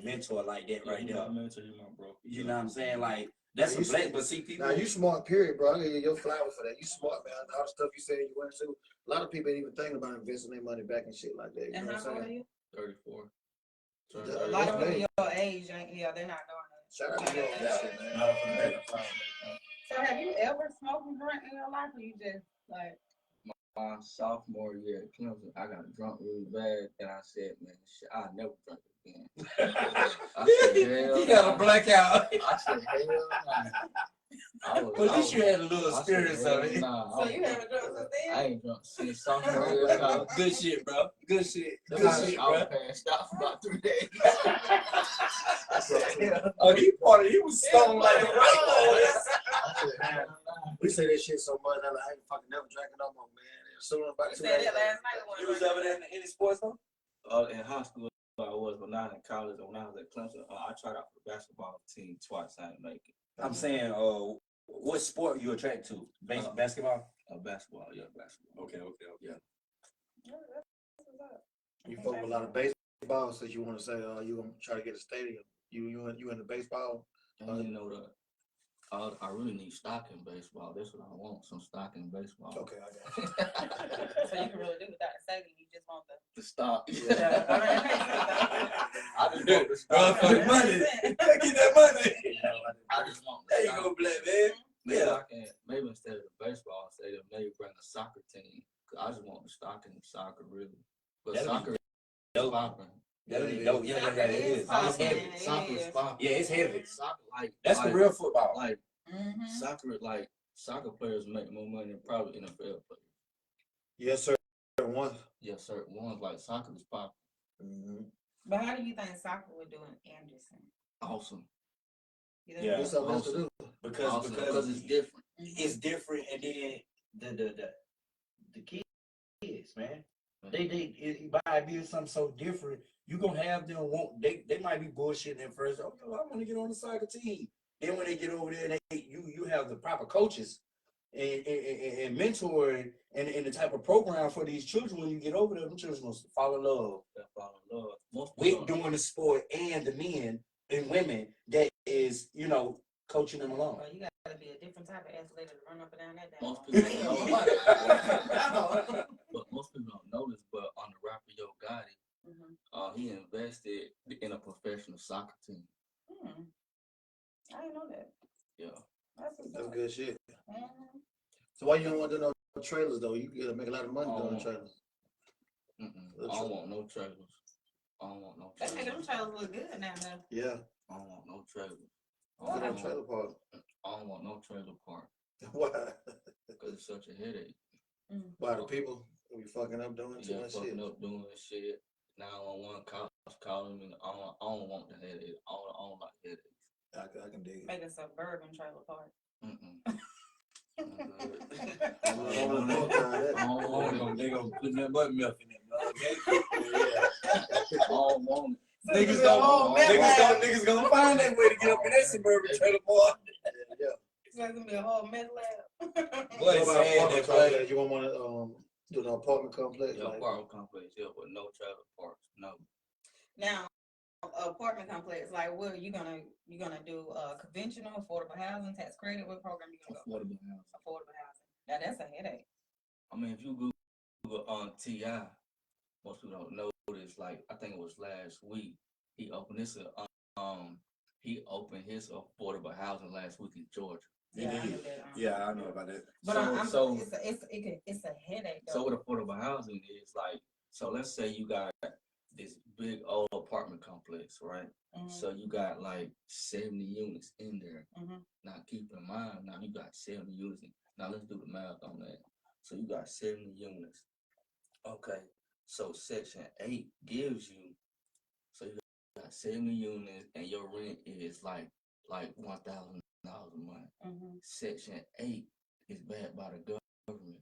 mentor like that right there. My mentor, you my bro. You know what I'm saying? Like that's Yeah, a black, but see people. Now you smart, period, bro. I give you your flowers for that. You smart, man. All the stuff you said you went to. A lot of people ain't even thinking about investing their money back and shit like that. You And know how what I'm old are saying? you? 34. Yeah, A lot of that's people your age, they're not doing it. Shout out to you on that shit, man. Not for the baby. So have you ever smoked a joint in your life, or you just like? My sophomore year at Clemson, I got drunk really bad, and I said, man, shit, I'll never drink again. I said, hell He got a nah. blackout. I said, hell nah. But at least you had a little experience of it. So you haven't drunk since then? I ain't drunk since sophomore year. Good shit, bro. Good shit. I Good shit, was bro. passed out for about 3 days. Oh, he was stoned like a rock. I said, hell nah. We say that shit so much now, like, I ain't fucking never drinking no more, man. Soon as about You 2 said days. that last night. You was ever in any sports though? In high school, I was, but not in college. And when I was at Clemson, I tried out for the basketball team twice. I didn't make it. I'm saying, what sport you attract to? Basketball? Basketball, yeah, basketball. Okay. Yeah. You fuck with a lot of baseball, since you want to say, you gonna try to get a stadium. You in the baseball? And you know that I really need stock in baseball. That's what I want, some stock in baseball. Okay, I got you. So you can really do without the stadium. You just want The stock. Yeah. I just want the stock. For the money. Get that money. I just want the There you stock. go, black man. Maybe Yeah. I can, maybe instead of the baseball stadium, maybe bring a soccer team. 'Cause I just want the stock in soccer, really. But That'd be soccer is dope. popping. That'd be dope. Yeah, Soccer it is is. It's popping. heavy. Soccer is popping. Yeah, it's heavy. Soccer, That's the real football. Like Mm-hmm. soccer players make more money than probably NFL players. Yes, sir. One. Yes, certain ones like soccer is popping. Mm-hmm. But how do you think soccer would do in Anderson? Awesome. You think Yeah. What's up else to do? Because it's different. it's different, and then the kids, man. It might be something so different. You gonna have them they might be bullshitting at first. Oh, yo, I want to get on the soccer team. Then when they get over there, you have the proper coaches and mentoring and the type of program for these children. When you get over there, them children gonna fall in love That fall in love. Most with people doing the sport and the men and women that is coaching them along. Well, you gotta be a different type of athlete to run up and down that. Most damn people road. don't know. But most people don't know this. But on the rapper Yo Gotti, Mhm. he invested in a professional soccer team. Hmm. I didn't know that. Yeah. That's what's That's up. good shit. Mhm. So why you don't want to do no trailers though? You gotta make a lot of money doing trailers. I don't want no trailers. I don't want no They making them trailers. trailers look good now, though. Yeah. I don't want no trailers. Get on trailer park. I don't want no trailer park Why? because it's such a headache. Why the people we fucking up doing too Yeah, much shit? fucking up doing this shit. 911 calling me. I don't want the headache. I don't like headaches. I can dig it. Make a suburban trailer park. I Yeah. don't want it. They gonna put that butt milk in it, okay? I don't want it. Niggas gonna find that way to get up in that suburban trailer park. Yeah. It's like gonna be a whole med lab. Boy, What it's about sad apartment that play. complex? You won't want to do the apartment complex? Yeah, Like, apartment complex, yeah, but no trailer parks. No. Now, apartment complex, like, what you gonna do? Conventional affordable housing, tax credit. What program you gonna go? Affordable housing. Affordable housing. Now that's a headache. I mean, if you Google on TI, most people don't know this. Like, I think it was last week, he opened this. He opened his affordable housing last week in Georgia. Yeah, I knew that. Yeah, I know about that. But it's a headache though. So what affordable housing is like, so let's say you got this big old apartment complex, right? So you got like 70 units in there. Now keep in mind, now you got 70 units. Now let's do the math on that. So you got 70 units. Okay. So section 8 gives you, so you got 70 units and your rent is like $1,000 a month. Section 8 is backed by the government.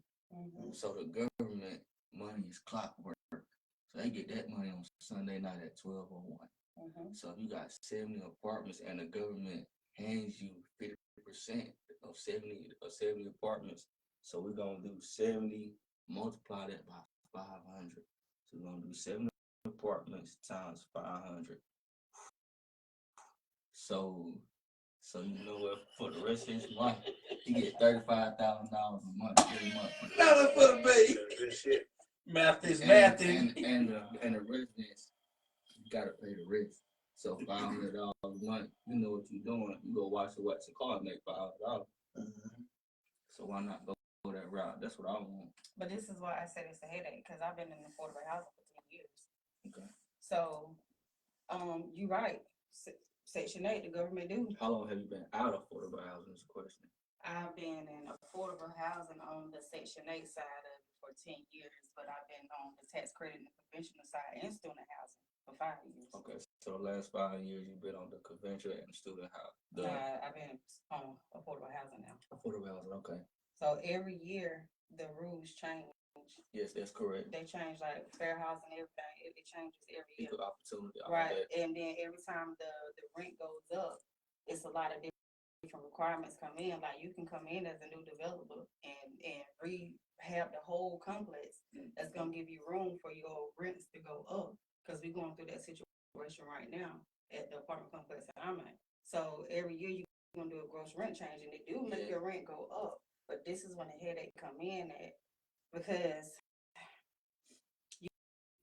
So the government money is clockwork. So they get that money on Sunday night at 12:01. So if you got 70 apartments and the government hands you 50% of 70 apartments, so we're gonna do 70, multiply that by 500. So we're gonna do 70 apartments times 500. So you know what? For the rest of his life, he get $35,000 a month every month. Nothing for the baby. Good shit. Math is And mathing. the residents gotta pay the rent. So $500 a month, you know what you're doing. You go wash your car and make $500. So why not go that route? That's what I want. But this is why I said it's a headache, because I've been in affordable housing for 10 years. Okay. So, you're right. Section 8, the government do. How long have you been out of affordable housing is the question. I've been in affordable housing on the Section 8 side of it for 10 years, but I've been on the tax credit and the conventional side and student housing for 5 years. Okay, so the last 5 years you've been on the conventional and student housing. I've been on affordable housing now. Affordable housing, okay. So every year the rules change. Yes, that's correct. They change, like fair housing, everything. It changes every year. Equal opportunity. Right, and then every time the rent goes up, it's a lot of different requirements come in. Like, you can come in as a new developer and rehab the whole complex. That's gonna give you room for your rents to go up, because we're going through that situation right now at the apartment complex that I'm at. So every year you're gonna do a gross rent change, and they do make your rent go up. But this is when the headache come in at, because you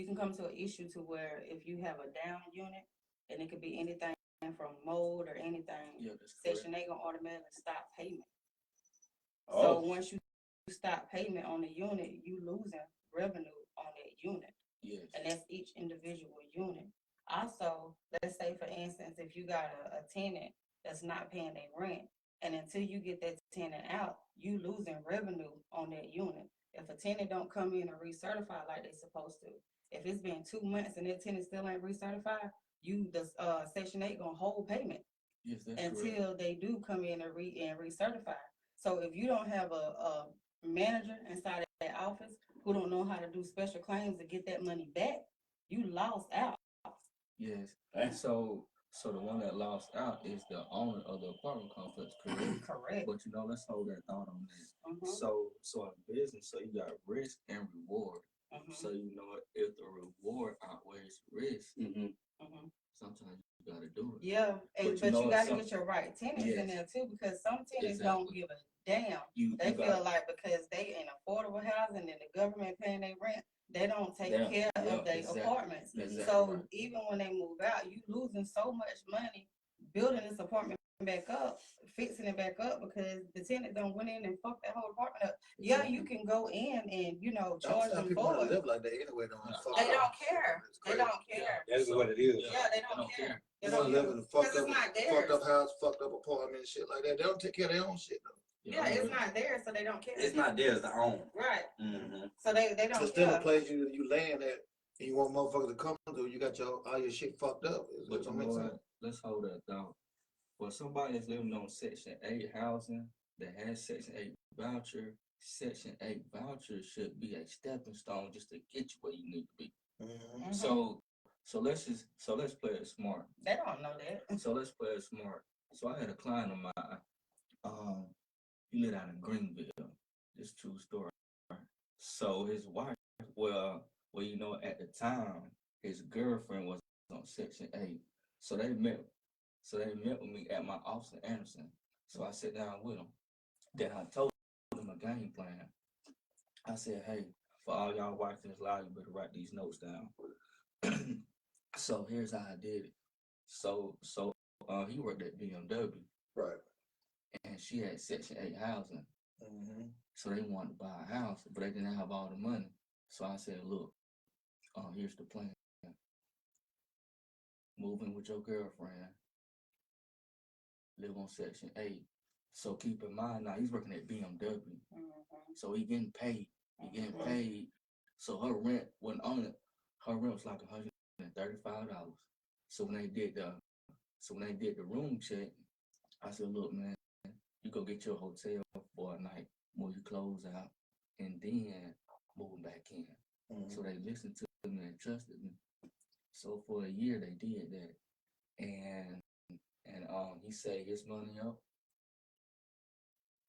can come to an issue to where if you have a down unit, and it could be anything from mold or anything, Section 8 gonna automatically stop payment. So once you stop payment on the unit, you losing revenue on that unit. Yes. And that's each individual unit. Also, let's say for instance, if you got a tenant that's not paying their rent, and until you get that tenant out, you losing revenue on that unit. If a tenant don't come in and recertify like they supposed to, if it's been 2 months and that tenant still ain't recertified, the Section 8 gonna hold payment until they do come in and recertify. So if you don't have a manager inside of that office who don't know how to do special claims to get that money back, you lost out. Yes. And so the one that lost out is the owner of the apartment complex, correct? Correct. But let's hold that thought on that. So in business, so you got risk and reward. So if the reward outweighs risk, sometimes you gotta do it. Yeah, but you gotta get your right tenants in there too, because some tenants don't give a damn. They feel like because they in affordable housing and the government paying their rent, they don't take care of their apartments. So even when they move out, you losing so much money building this apartment back up, fixing it back up, because the tenant don't went in and fuck that whole apartment up. Yeah, you can go in and charge them for it. Live like that anyway. They don't care. They don't care. That's what it is. Yeah, they don't care. They don't live in a fucked up house, fucked up apartment and shit like that. They don't take care of their own shit though. Yeah, it's not there, so they don't care. It's not theirs to own. Right. So they don't care. It's still a place you land at, and you want motherfuckers to come to. You got all your shit fucked up. But let's hold that thought. For somebody that's living on Section 8 housing that has Section 8 voucher, Section 8 voucher should be a stepping stone just to get you where you need to be. So let's play it smart. They don't know that. So let's play it smart. So I had a client of mine. He lived out in Greenville. This true story. So his wife, at the time, his girlfriend was on Section 8. So they met with me at my office in Anderson. So I sat down with them. Then I told them a game plan. I said, hey, for all y'all watching this live, you better write these notes down. So here's how I did it. So he worked at BMW. Right. And she had Section 8 housing. Mm-hmm. So they wanted to buy a house, but they didn't have all the money. So I said, look, here's the plan. Move in with your girlfriend. Live on Section 8. So keep in mind, now he's working at BMW. So he getting paid. So her rent wasn't on it. Her rent was like $135. So when they did the room check, I said, look, man, you go get your hotel for a night, move your clothes out, and then move back in. So they listened to me and trusted me. So for a year they did that. And he saved his money up.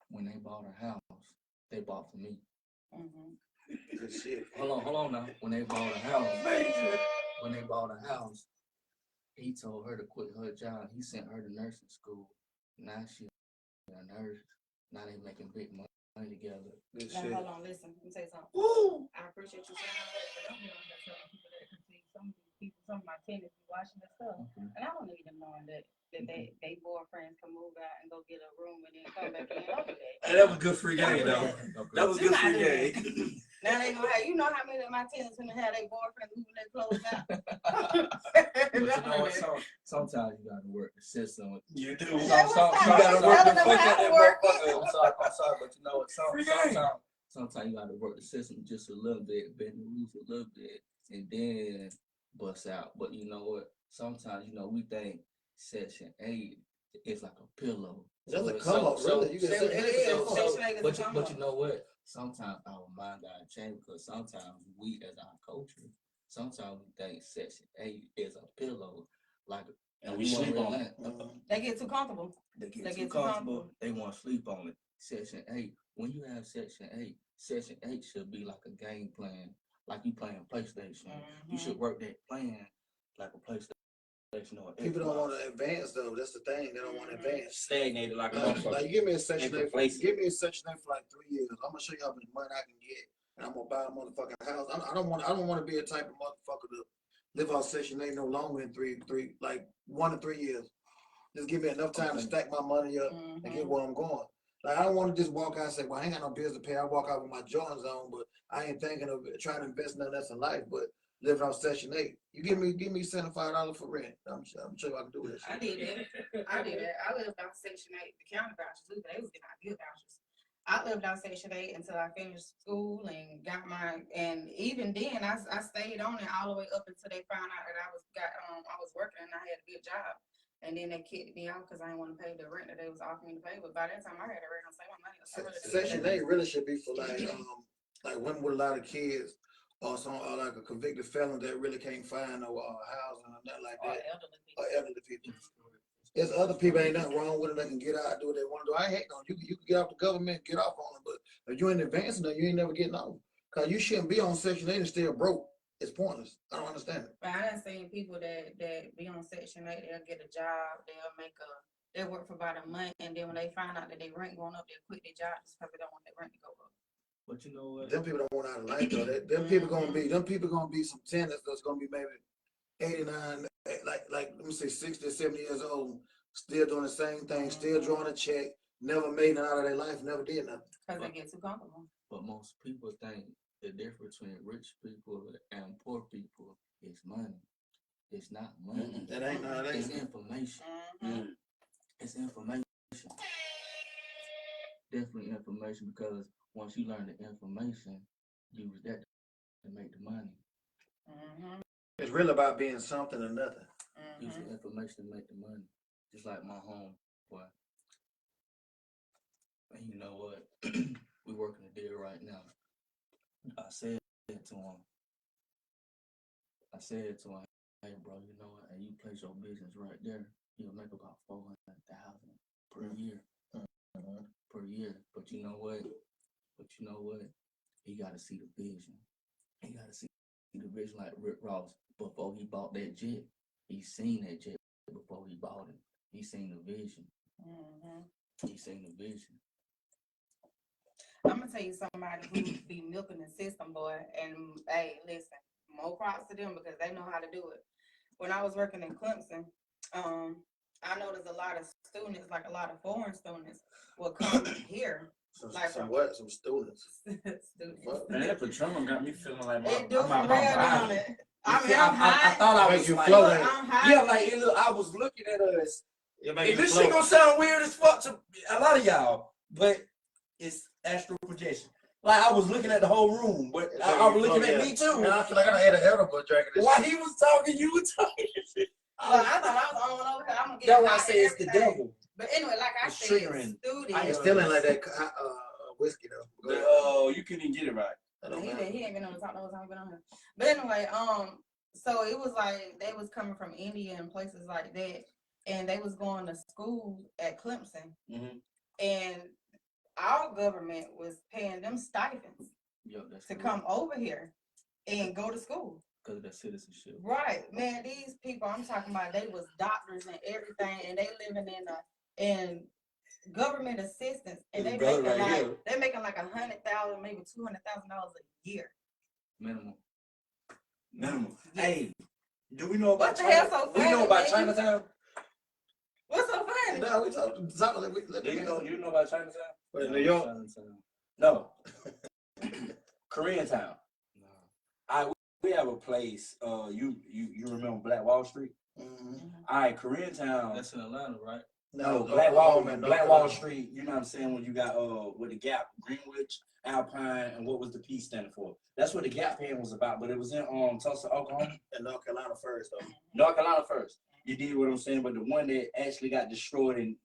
When they bought a house, they bought for me. Good shit. Hold on now. When they bought a house, he told her to quit her job. He sent her to nursing school. Now she a nurse. Now they making big money together. Good Now, shit. hold on, listen. Let me say something. Woo! I appreciate you saying all that, but I'm not telling people that because see, some of my tenants be watching this stuff, and I don't need them knowing that they boyfriends can move out and go get a room and then come back in over that. Hey, that was good free game, though. That was good free game. Now they gonna have, you know how many of my tenants gonna have their boyfriend moving their clothes out. But you know what? Sometimes you gotta work the system. You do. You gotta work the fuck fuck out that motherfucker. I'm sorry, but you know what? Sometimes you gotta work the system just a little bit, bend the rules a little bit, and then bust out. But you know what? Sometimes, we think Section 8 is like a pillow. That's a come up, really. You can say it is. Section 8 is a But come you up. know what? Sometimes our mind gotta change because sometimes we, as our culture, sometimes we think Section 8 is a pillow, like, and we sleep on it. They get too comfortable. They get too comfortable. They want to sleep on it. Section 8. When you have Section 8 should be like a game plan, like you playing PlayStation. You should work that plan like a PlayStation or People don't Xbox. want to advance though. That's the thing. They don't want to advance. Stagnated like a Like motherfucker. give me a Section 8. Complacent. Give me a Section 8 for like 3 years. I'm gonna show you how much money I can get, and I'm gonna buy a motherfucking house. I don't want to be a type of motherfucker to live off Section 8 no longer than 1 to 3 years. Just give me enough time to stack my money up and get where I'm going. Like I don't want to just walk out and say, well, I ain't got no bills to pay. I walk out with my Jordans on, but I ain't thinking of trying to invest nothing else in life, but living off Section 8. You give me $75 for rent. I'm sure I can do this. I did that. I lived off Section 8, the county vouchers too, but they was getting out good vouchers. I lived off Section 8 until I finished school and got and even then I stayed on it all the way up until they found out that I was working and I had a good job. And then they kicked me out because I didn't want to pay the rent that they was offering me to pay. But by that time, I had to rent on save my money. Section 8 really should be for like women with a lot of kids or like a convicted felon that really can't find no housing or nothing like that. Or elderly people. There's other people ain't nothing wrong with them. They can get out, do what they want to do. I hate on you. You can get off the government, get off on them, but if you ain't advancing them, you ain't never getting off. Cause you shouldn't be on Section 8 and still broke. It's pointless. I don't understand it. But I done seen people that be on Section 8, they'll get a job, they'll work for about a month, and then when they find out that their rent going up, they'll quit their job just because they don't want their rent to go up. But you know what? Them people don't want out of life though. Them people gonna be some tenants that's gonna be maybe 89, like let me say 60 or 70 years old, still doing the same thing, still drawing a check, never made it out of their life, never did nothing. Because they get too comfortable. But most people think the difference between rich people and poor people is money. It's not money. That ain't no, It's information. It's information. Definitely information, because once you learn the information, use that to make the money. It's really about being something or nothing. Use the information to make the money. Just like my home boy. And you know what? We working a deal right now. I said to him, hey bro, you know what? And you place your business right there, you'll make about $400,000 per year. Per year. But you know what? He gotta see the vision. He gotta see the vision like Rick Ross. Before he bought that jet, he seen that jet before he bought it. He seen the vision. He seen the vision. I'm gonna tell you somebody who be milking the system, boy. And hey, listen, more props to them because they know how to do it. When I was working in Clemson, I noticed a lot of students, like a lot of foreign students, will come here. Some students. Students. Man, that Patron got me feeling like It do I'm for out my real, don't body. it? I mean, I I'm high. thought I Make was you like, float. I'm high. yeah, like it look, I was looking at us. It And make you this shit float. gonna sound weird as fuck to a lot of y'all, but it's astral projection. Like I was looking at the whole room, but It I make was you looking float, at yeah. me too. Man, I feel like I had an edible drinking this While shit. he was talking, you were talking. Look, I thought I was on over here. I'm gonna get That's why I high say and it's the everything. devil. But anyway, like I It's said, triggering. students. It still ain't like that whiskey though. Go ahead. You couldn't get it right. That don't He matter. ain't been on the top the whole time he been on here. But anyway, so it was like they was coming from India and places like that, and they was going to school at Clemson, and our government was paying them stipends Yo, that's to come over here and go to school. because of that citizenship. Right, man. These people I'm talking about, they was doctors and everything, and they living in government assistance, and This they brother making right like here. they making like $100,000, maybe $200,000 a year. Minimum. Minimum. Yes. Hey, do we know about What the hell China? so Do we know funny, about man? Chinatown? What's so funny? No, we talking. Do you know about Chinatown? But in New York, Chinatown. No. Koreatown. No. We have a place. You remember Black Wall Street? mm-hmm. All right, Koreatown. That's in Atlanta, right? No, Black Wall Street. You know what I'm saying? When you got with the Gap, Greenwich, Alpine, and what was the P standing for? That's what the Gap pen was about. But it was in Tulsa, Oklahoma. in North Carolina first though. North Carolina first. You did what I'm saying, but the one that actually got destroyed and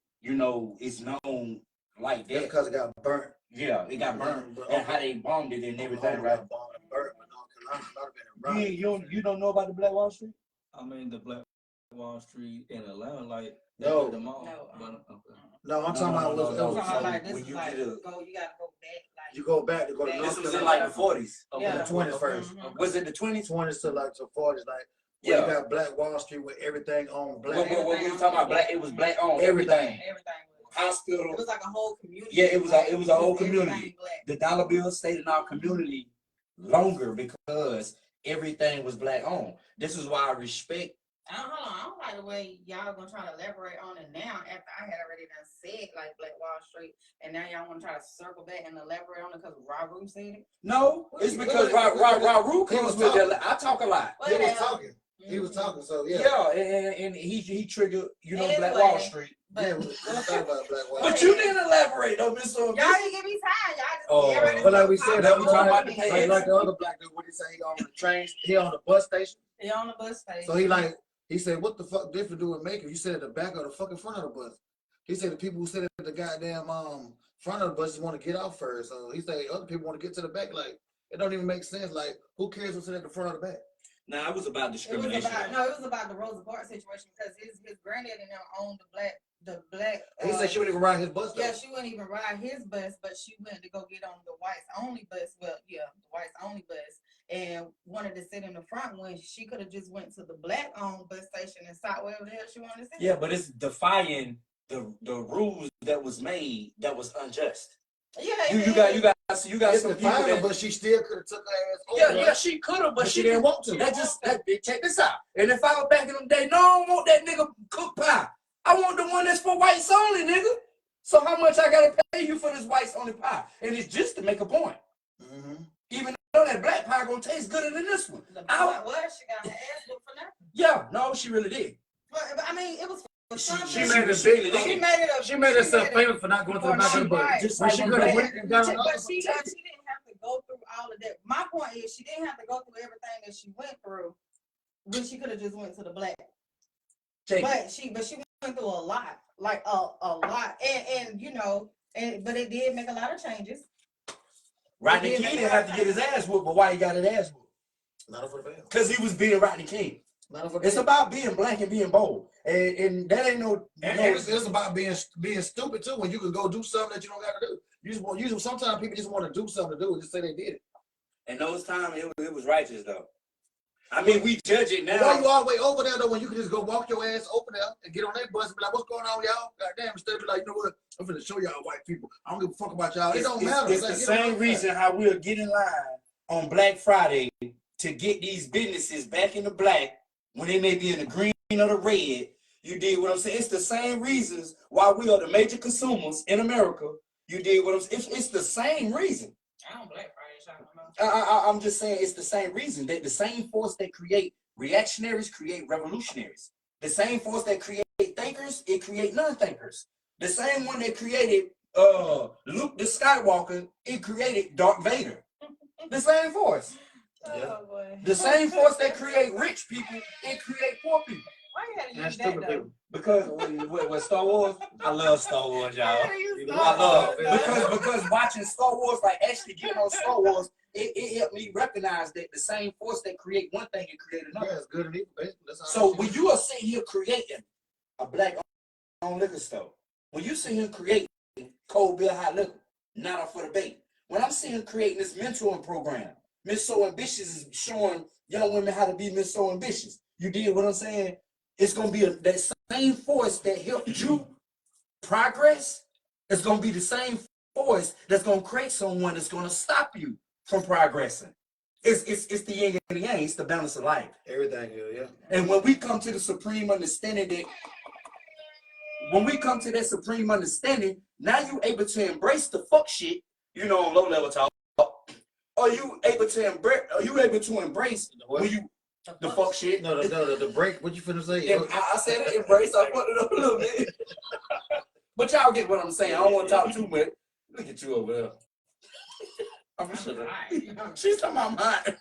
is known like That's that. because it got burnt. Yeah, it got burned. And how they bombed it and everything, Oklahoma right? got bombed and burnt, but North Carolina might have been a riot. You don't know about the Black Wall Street? I mean, the Black Wall Street in Atlanta, like, No. the mall. No, But, okay. No, I'm talking about no, was no. I'm talking about So like this when is you like get a- you gotta go back like you go back to go to This North This was in Carolina. like the 40s. Okay, Yeah. the 20s first. Mhm. Was it the 20s? 20s to like to 40s, like where Yeah. you got Black Wall Street with everything on black. What we talking about? Black. It was black on Everything. everything was. Hospital. It was like a whole community. Yeah, it was a whole everything community. black. The dollar bill stayed in our community longer because everything was black owned. This is why I respect. Hold on, I don't like the way y'all gonna try to elaborate on it now after I had already done said like Black Wall Street, and now y'all want to try to circle back and elaborate on it because Raru said it. No, it's because Raru comes with that. I talk a lot. He was Well, talking. He was talking, so yeah. Yeah, and he triggered, Black Anyway, Wall Street. But Yeah, we talking about Black Wall But Street. you didn't elaborate though, Mr. y'all didn't give me time. Y'all just Oh, everybody but like we just said, talking that we over talking about me. the pay- like the other black dude, what he say, he on the train, he on the bus station. He on the bus station. So he said, what the fuck different do it make? You said at the back or the fucking front of the bus. He said the people who sit at the goddamn front of the bus just want to get out first. So he said other people want to get to the back. Like it don't even make sense. Like who cares who's sitting at the front or the back? Nah, it was about It was discrimination. about the Rosa Parks situation because his granddaddy and them owned the black. He said she wouldn't even ride his bus. Though. Yeah, she wouldn't even ride his bus, but she went to go get on the whites only bus. Well, yeah, the whites only bus, and wanted to sit in the front when she could have just went to the black owned bus station and sat wherever the hell she wanted to sit. Yeah, but it's defying the rules that was made that was unjust. Yeah, You got It's some the people final, that, but she still could have took her ass over. yeah, she could have, but she didn't want to. Check this out. And if I was back in them days, no, I don't want that nigga cook pie. I want the one that's for whites only, nigga. So how much I gotta pay you for this whites only pie? And it's just to make a point. Mm-hmm. Even though that black pie gonna taste gooder than this one. What? She got her ass whooped for nothing. Yeah, no, she really did. But I mean, it was for something. She made it big. She made herself famous for not going to the back of the bus. Right. Just When like she when could have Black- went and got on But she didn't have to go through all of that. My point is, she didn't have to go through everything that she went through when she could have just went to the black. But she went through a lot, like a lot, but it did make a lot of changes. Rodney King didn't have to get his ass whooped, but why he got his ass whooped? Not for the band. Because he was being Rodney King. It's about being black and being bold, and that ain't no. It's about being stupid too. When you can go do something that you don't got to do. Sometimes people just want to do something to do and just say they did it. And those times it was righteous though. I mean, we judge it now. Why you all the way over there though when you can just go walk your ass over there and get on that bus and be like, what's going on, y'all? Goddamn, instead of be like, you know what? I'm finna show y'all white people. I don't give a fuck about y'all. It don't matter. It's the same reason how we'll get in line on Black Friday to get these businesses back in the black when they may be in the green or the red. You did what I'm saying? It's the same reasons why we are the major consumers in America. You did what I'm saying? It's the same reason. I don't Black Friday shopping. I'm just saying it's the same reason. That the same force that create reactionaries create revolutionaries. The same force that create thinkers, it create non-thinkers. The same one that created Luke the Skywalker, it created Darth Vader. The same force. Yeah. Oh boy. The same force that create rich people, it create poor people. Why you had to That's use that stupid though? people. Because with Star Wars, I love Star Wars, y'all. I love because watching Star Wars, like actually getting on Star Wars, it helped me recognize that the same force that create one thing can create another. Yeah, it's good and evil, basically. That's all So I'm when saying. you are sitting here creating a black-owned liquor store, when you sit here creating cold beer hot liquor, not up for debate. When I'm sitting here creating this mentoring program, Miss So Ambitious is showing young women how to be Miss So Ambitious. You did what I'm saying? It's gonna be that same force that helped you progress. It's gonna be the same force that's gonna create someone that's gonna stop you from progressing. It's the yin and the yang. It's the balance of life. Everything is, yeah. And when we come to the supreme understanding that, now you able to embrace the fuck shit, you know, on low level talk. Are you able to embrace when you the fuck shit? No, the break. What you finna say? I said embrace. I put it up a little bit. But y'all get what I'm saying. I don't want to talk too much. Look at you over there. I'm sure. She's talking about mine.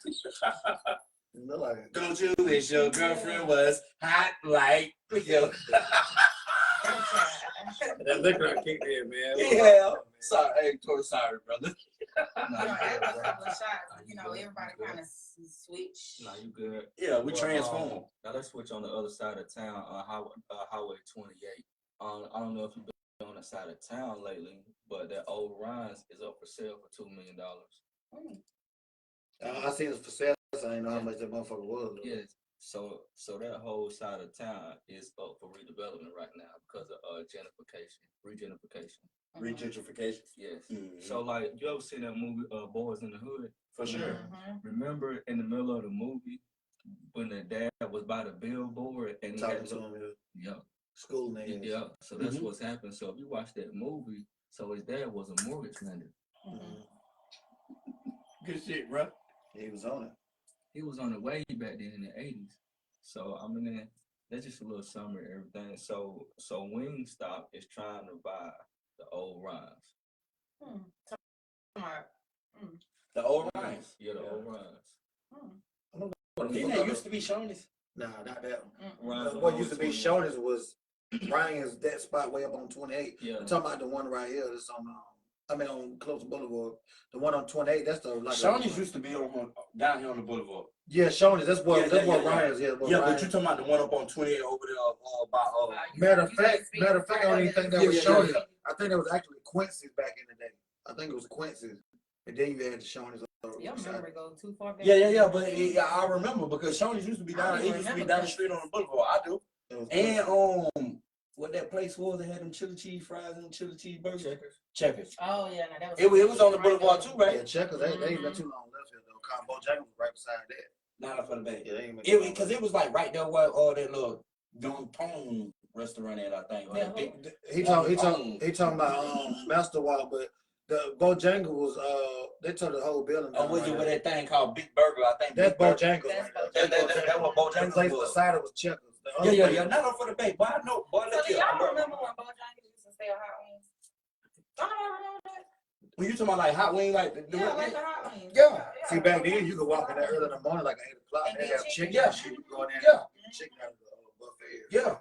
Don't you wish your girlfriend was hot like you? That liquor kicked in, man. Yeah. Sorry, hey, Tori, sorry, brother. After a couple of shots, everybody kind of switch. Nah, you good. Yeah, we transform. Now let's switch on the other side of town, Highway 28. I don't know if you've been on the side of town lately, but that old Rhines is up for sale for $2 million. I seen it for sale. I didn't know how much that motherfucker was. Though. Yes. So that whole side of town is up for redevelopment right now because of Regentrification. Yes. Mm-hmm. So like, you ever seen that movie Boys in the Hood? For sure. Remember in the middle of the movie when the dad was by the billboard and he Talking had to him, yeah. School name. Yeah. So that's what's happened. So if you watch that movie, so his dad was a mortgage lender. Good shit, bro. He was on it. He was on the way back then in the 80s. So I mean, that's just a little summary of everything. So Wingstop is trying to buy the old Rhines. The old Rhines. Yeah, the old Rhines. Didn't that used to be Shoney's? Nah, not that one. Rhines What used to be Shoney's was Ryan's, that spot way up on 28. Yeah. I'm talking about the one right here that's on on Close Boulevard. The one on 28, that's the like Shoney's used to be on down here on the boulevard. Yeah, Shoney's. That's what Ryan's. Yeah, but you talking about the one up on 28 over there by Matter of fact, I don't even think that was Shoney's. I think it was actually Quincy's back in the day. I think it was Quincy's, and then you had the Shoney's. Your memory go too far back. Yeah. But I remember because Shoney's used to be down. It used to be down the street on the boulevard. I do. And what that place was, they had them chili cheese fries and chili cheese burgers. Checkers. Oh yeah, no, that was. It was on the boulevard too, right? Yeah, Checkers. They ain't been too long left here though. Bojangles was right beside that. Not for the bay. Yeah, Because it was like right there where all that little Downtown restaurant at, I think. He talking about Master Wall, but the Bojangles was they took the whole building. Oh, was it with that thing called Big Burger? I think that's Bojangles. That's what Bojangles place was. beside it was Checkers. Yeah. Not up for the bay. Boy, I know. Boy, So do y'all remember when Bojangles used to sell hot wings? Don't nobody remember that? When you talking about like hot wing, like like the hot wings. Yeah. See, back then you could walk in there early in the morning, like 8 o'clock. And They get have chicken. chicken. Yeah. Shit. You go in there. Yeah. Chicken out of the buffet. Yeah.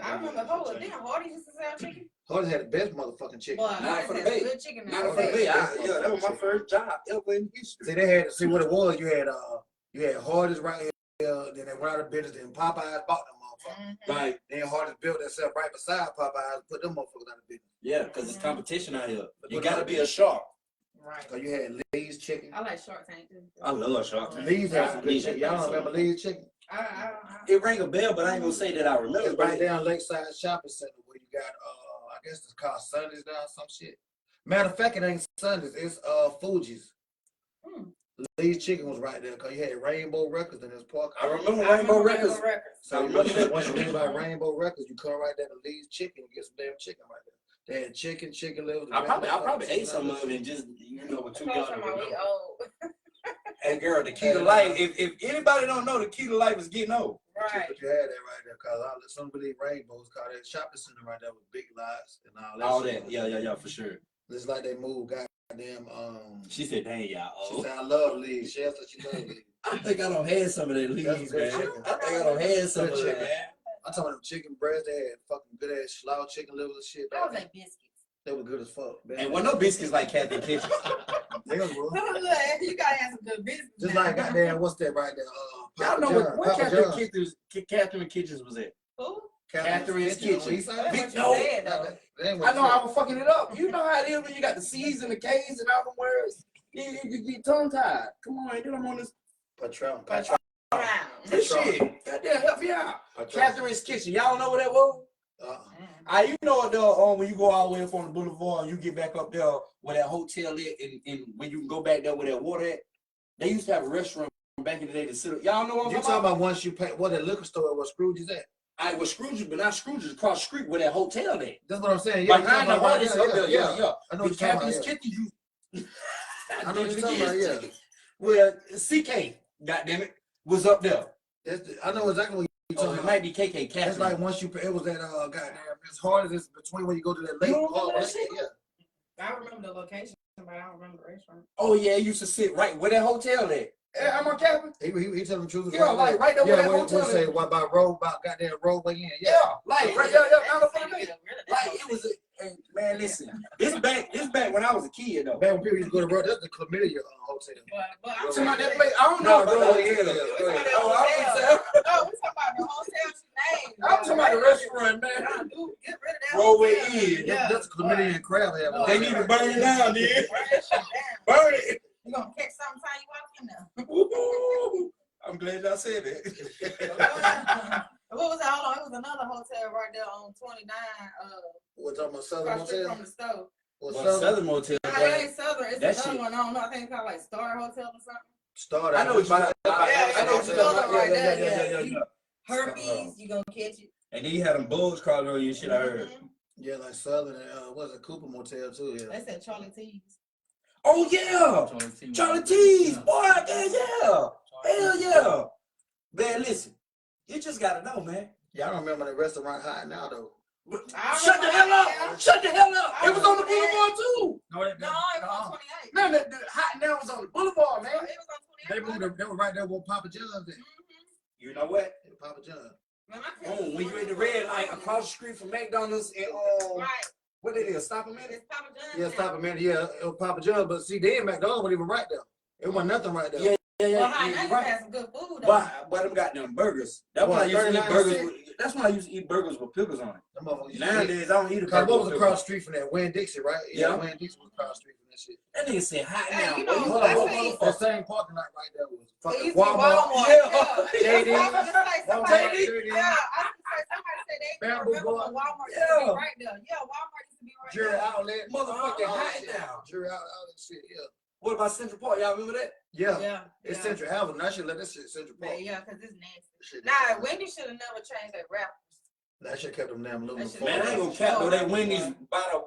I remember Hardy used to sell chicken. Hardy's had the best motherfucking chicken. Boy, Not for the Hardee's bay. has good chicken. Not for the bay. Yeah, that was my first job ever in history. See, see what it was. You had Hardee's right here. Then they went out of business. Then Popeyes bought them motherfuckers. Right. Then Hardee's built themselves right beside Popeyes, put them motherfuckers out of business. Yeah, because it's competition out here. You got to be a shark. Right. Cause you had Lee's Chicken. I like Shark Tank too. I love Shark Tank. Lee's had some good Lee's chicken. had Y'all don't some. remember Lee's Chicken? It rang a bell, but I ain't gonna say that I remember. It's right down Lakeside Shopping Center where you got I guess it's called Sundays now or some shit. Matter of fact, it ain't Sundays, it's Fuji's. Lee's Chicken was right there because you had Rainbow Records in this park. I remember Rainbow Records. So once you leave by Rainbow Records, you come right there to Lee's Chicken and get some damn chicken right there. They had chicken livers. I probably ate some of it and just with 2 young. And girl, the key to life. If anybody don't know, the key to life is getting old. Right. But you had that right there because some believe Rainbows called that shopping center right there with big lots and all that. All that, yeah, for sure. It's like they moved goddamn. She said, "Dang, y'all." She said, "I love Lee's." She said she loved Lee's. I think I don't had some of that Lee's, man. Good chicken. I think I don't had some of Good that, chicken. man. I'm talking about them chicken breasts. They had fucking good ass slough chicken livers and shit. I was like biscuits. They were good as fuck. And wasn't no biscuits like Kathy Kitchen. They was good. You gotta have some good business. Just like goddamn, what's that right there? Y'all know what Catherine Kitchens was at? Who? Catherine's Kitchen. No. I know I was fucking it up. You know how it is when you got the C's and the K's and all the words. You get tongue tied. Come on, dude, I'm on this. Patron. This shit. Goddamn, help me out. Catherine's Kitchen. Y'all know what that was? You know what though, when you go all the way up on the boulevard and you get back up there where that hotel is and when you go back there where that water at, they used to have a restaurant back in the day to sit up. Y'all know what I'm talking about? Once you pay, what that liquor store was Scrooge's at? I was Scrooge's, but not Scrooge's across the street where that hotel at. That's what I'm saying. Yeah, behind the artist up there, yeah. I know what you're talking about. I know what you're talking about, yeah. Well, CK, goddammit, was up there. I know exactly what you're talking about. It might be KK. It's like once you, it was that, goddamn, as hard as it's between when you go to that lake. Yeah. I remember the location, but I don't remember the restaurant. Oh, yeah, it used to sit right where that hotel at. I'm on Captain. He telling the truth. Yeah, like right there where that hotel is. What about goddamn roadway in? Yeah, like right there, like it was. Man, listen, this back when I was a kid though. Back when people used to go to road, that's the chlamydia hotel. But I'm talking about that place. I don't know. We talking about the hotel name. I'm talking about the restaurant, man. Get rid of that. Roadway Inn. That's chlamydia and crab have. They need to burn it down, dude. Burn it. You're gonna catch something time you walk in there. I'm glad y'all said it. What was that? Hold on, it was another hotel right there on 29. We're talking about Southern Motel? From the stove. Well, Southern Motel. No, it ain't Southern. It's another one. I don't know. I think it's called like Star Hotel or something. Star. I know what you're talking about. I know what you're talking about. Yeah. Herpes, you gonna catch it. And then you had them bugs crawling on you and shit, I heard. Yeah, like Southern and was it Cooper Motel too? Yeah. They said Charlie T's. Oh yeah, Charlie T's, boy, yeah, hell yeah. Man, listen, you just gotta know, man. Yeah, I don't remember the restaurant high now though. Shut the hell up! Shut the hell up! It was on the boulevard too. No, it was on 28. No, the hot now was on the boulevard, man. It was on 28. They were right there where Papa John's at. You know what? Papa John. When you in the red light across the street from McDonald's and right. What it is? Stop a minute. It's Papa John's. Yeah, stop a minute. Yeah, it was Papa John. But see, then McDonald's wasn't even right there. It wasn't nothing right there. Well, I had some good food though. But them got them burgers. That's when I used to eat burgers. That's when I used to eat burgers with pickles on it. Nowadays, I don't eat a burger. What was across the street from that? Wayne Dixie, right? Yeah. Wayne Dixie was across the street from that shit. That nigga said hot now. You know, that same parking lot right there was fucking Walmart. JD. Yeah, I was somebody said they Bamboo remember Bar. Walmart used to be right there. Yeah, Walmart used to be right Jury there. Outlet. Motherfucking hot now. Jury Outlet shit, yeah. What about Central Park? Y'all remember that? Yeah. It's Central Avenue. I should let that shit Central Park. Yeah, because it's nasty. Nah, Wendy should have never changed that wrapper. That shit kept them damn little. Man, I ain't gonna cap though. They Wendy's by the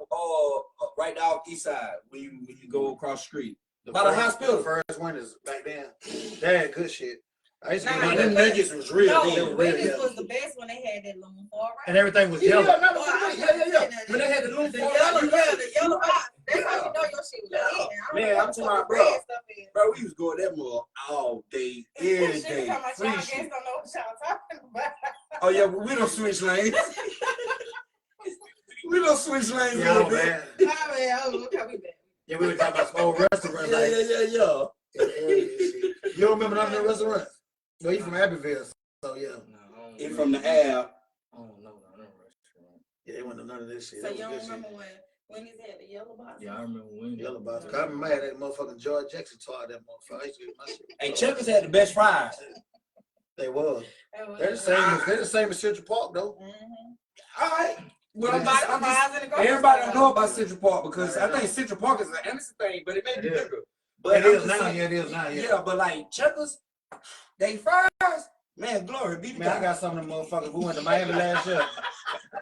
right off east side when you go across the street. By the hospital. The first Wendy's back then. They had good shit. I used to get them nuggets was real. No, Wendy's was the best when they had that loom foil, right? And everything was yellow. Yeah. When they had the loom foil, the yellow box. That's how you know your shit was eating. Man, I'm talking about, bro, we was going that mall all day, every day. Free shit. Don't know what y'all talking about. Oh yeah, but we don't switch lanes. We don't switch lanes. Yeah, man. Yeah, we were talking about some old restaurants. Yeah. You don't remember none of the restaurants? No, you from Abbeville, so yeah. He from the Ave. Oh no, no restaurant. Yeah, they went to none of this shit. So you don't remember When is that? The yellow box? Yeah, I remember when. Yellow box. I remember I had that motherfucking George Jackson toy that motherfucker. I used to get my shit. Hey, Checkers had the best fries. They was. That was- They're the same as Central Park though. All right. Well, I'm Fries just in the grocery everybody store. don't know about Central Park because I think Central Park is an Anderson thing, but it may be It is. bigger. But It I'm is just now. saying- Yeah, it is now. Yeah. Yeah, but like Checkers, they fries, man, glory be to Man, I God. got some of them motherfuckers who went to Miami last year.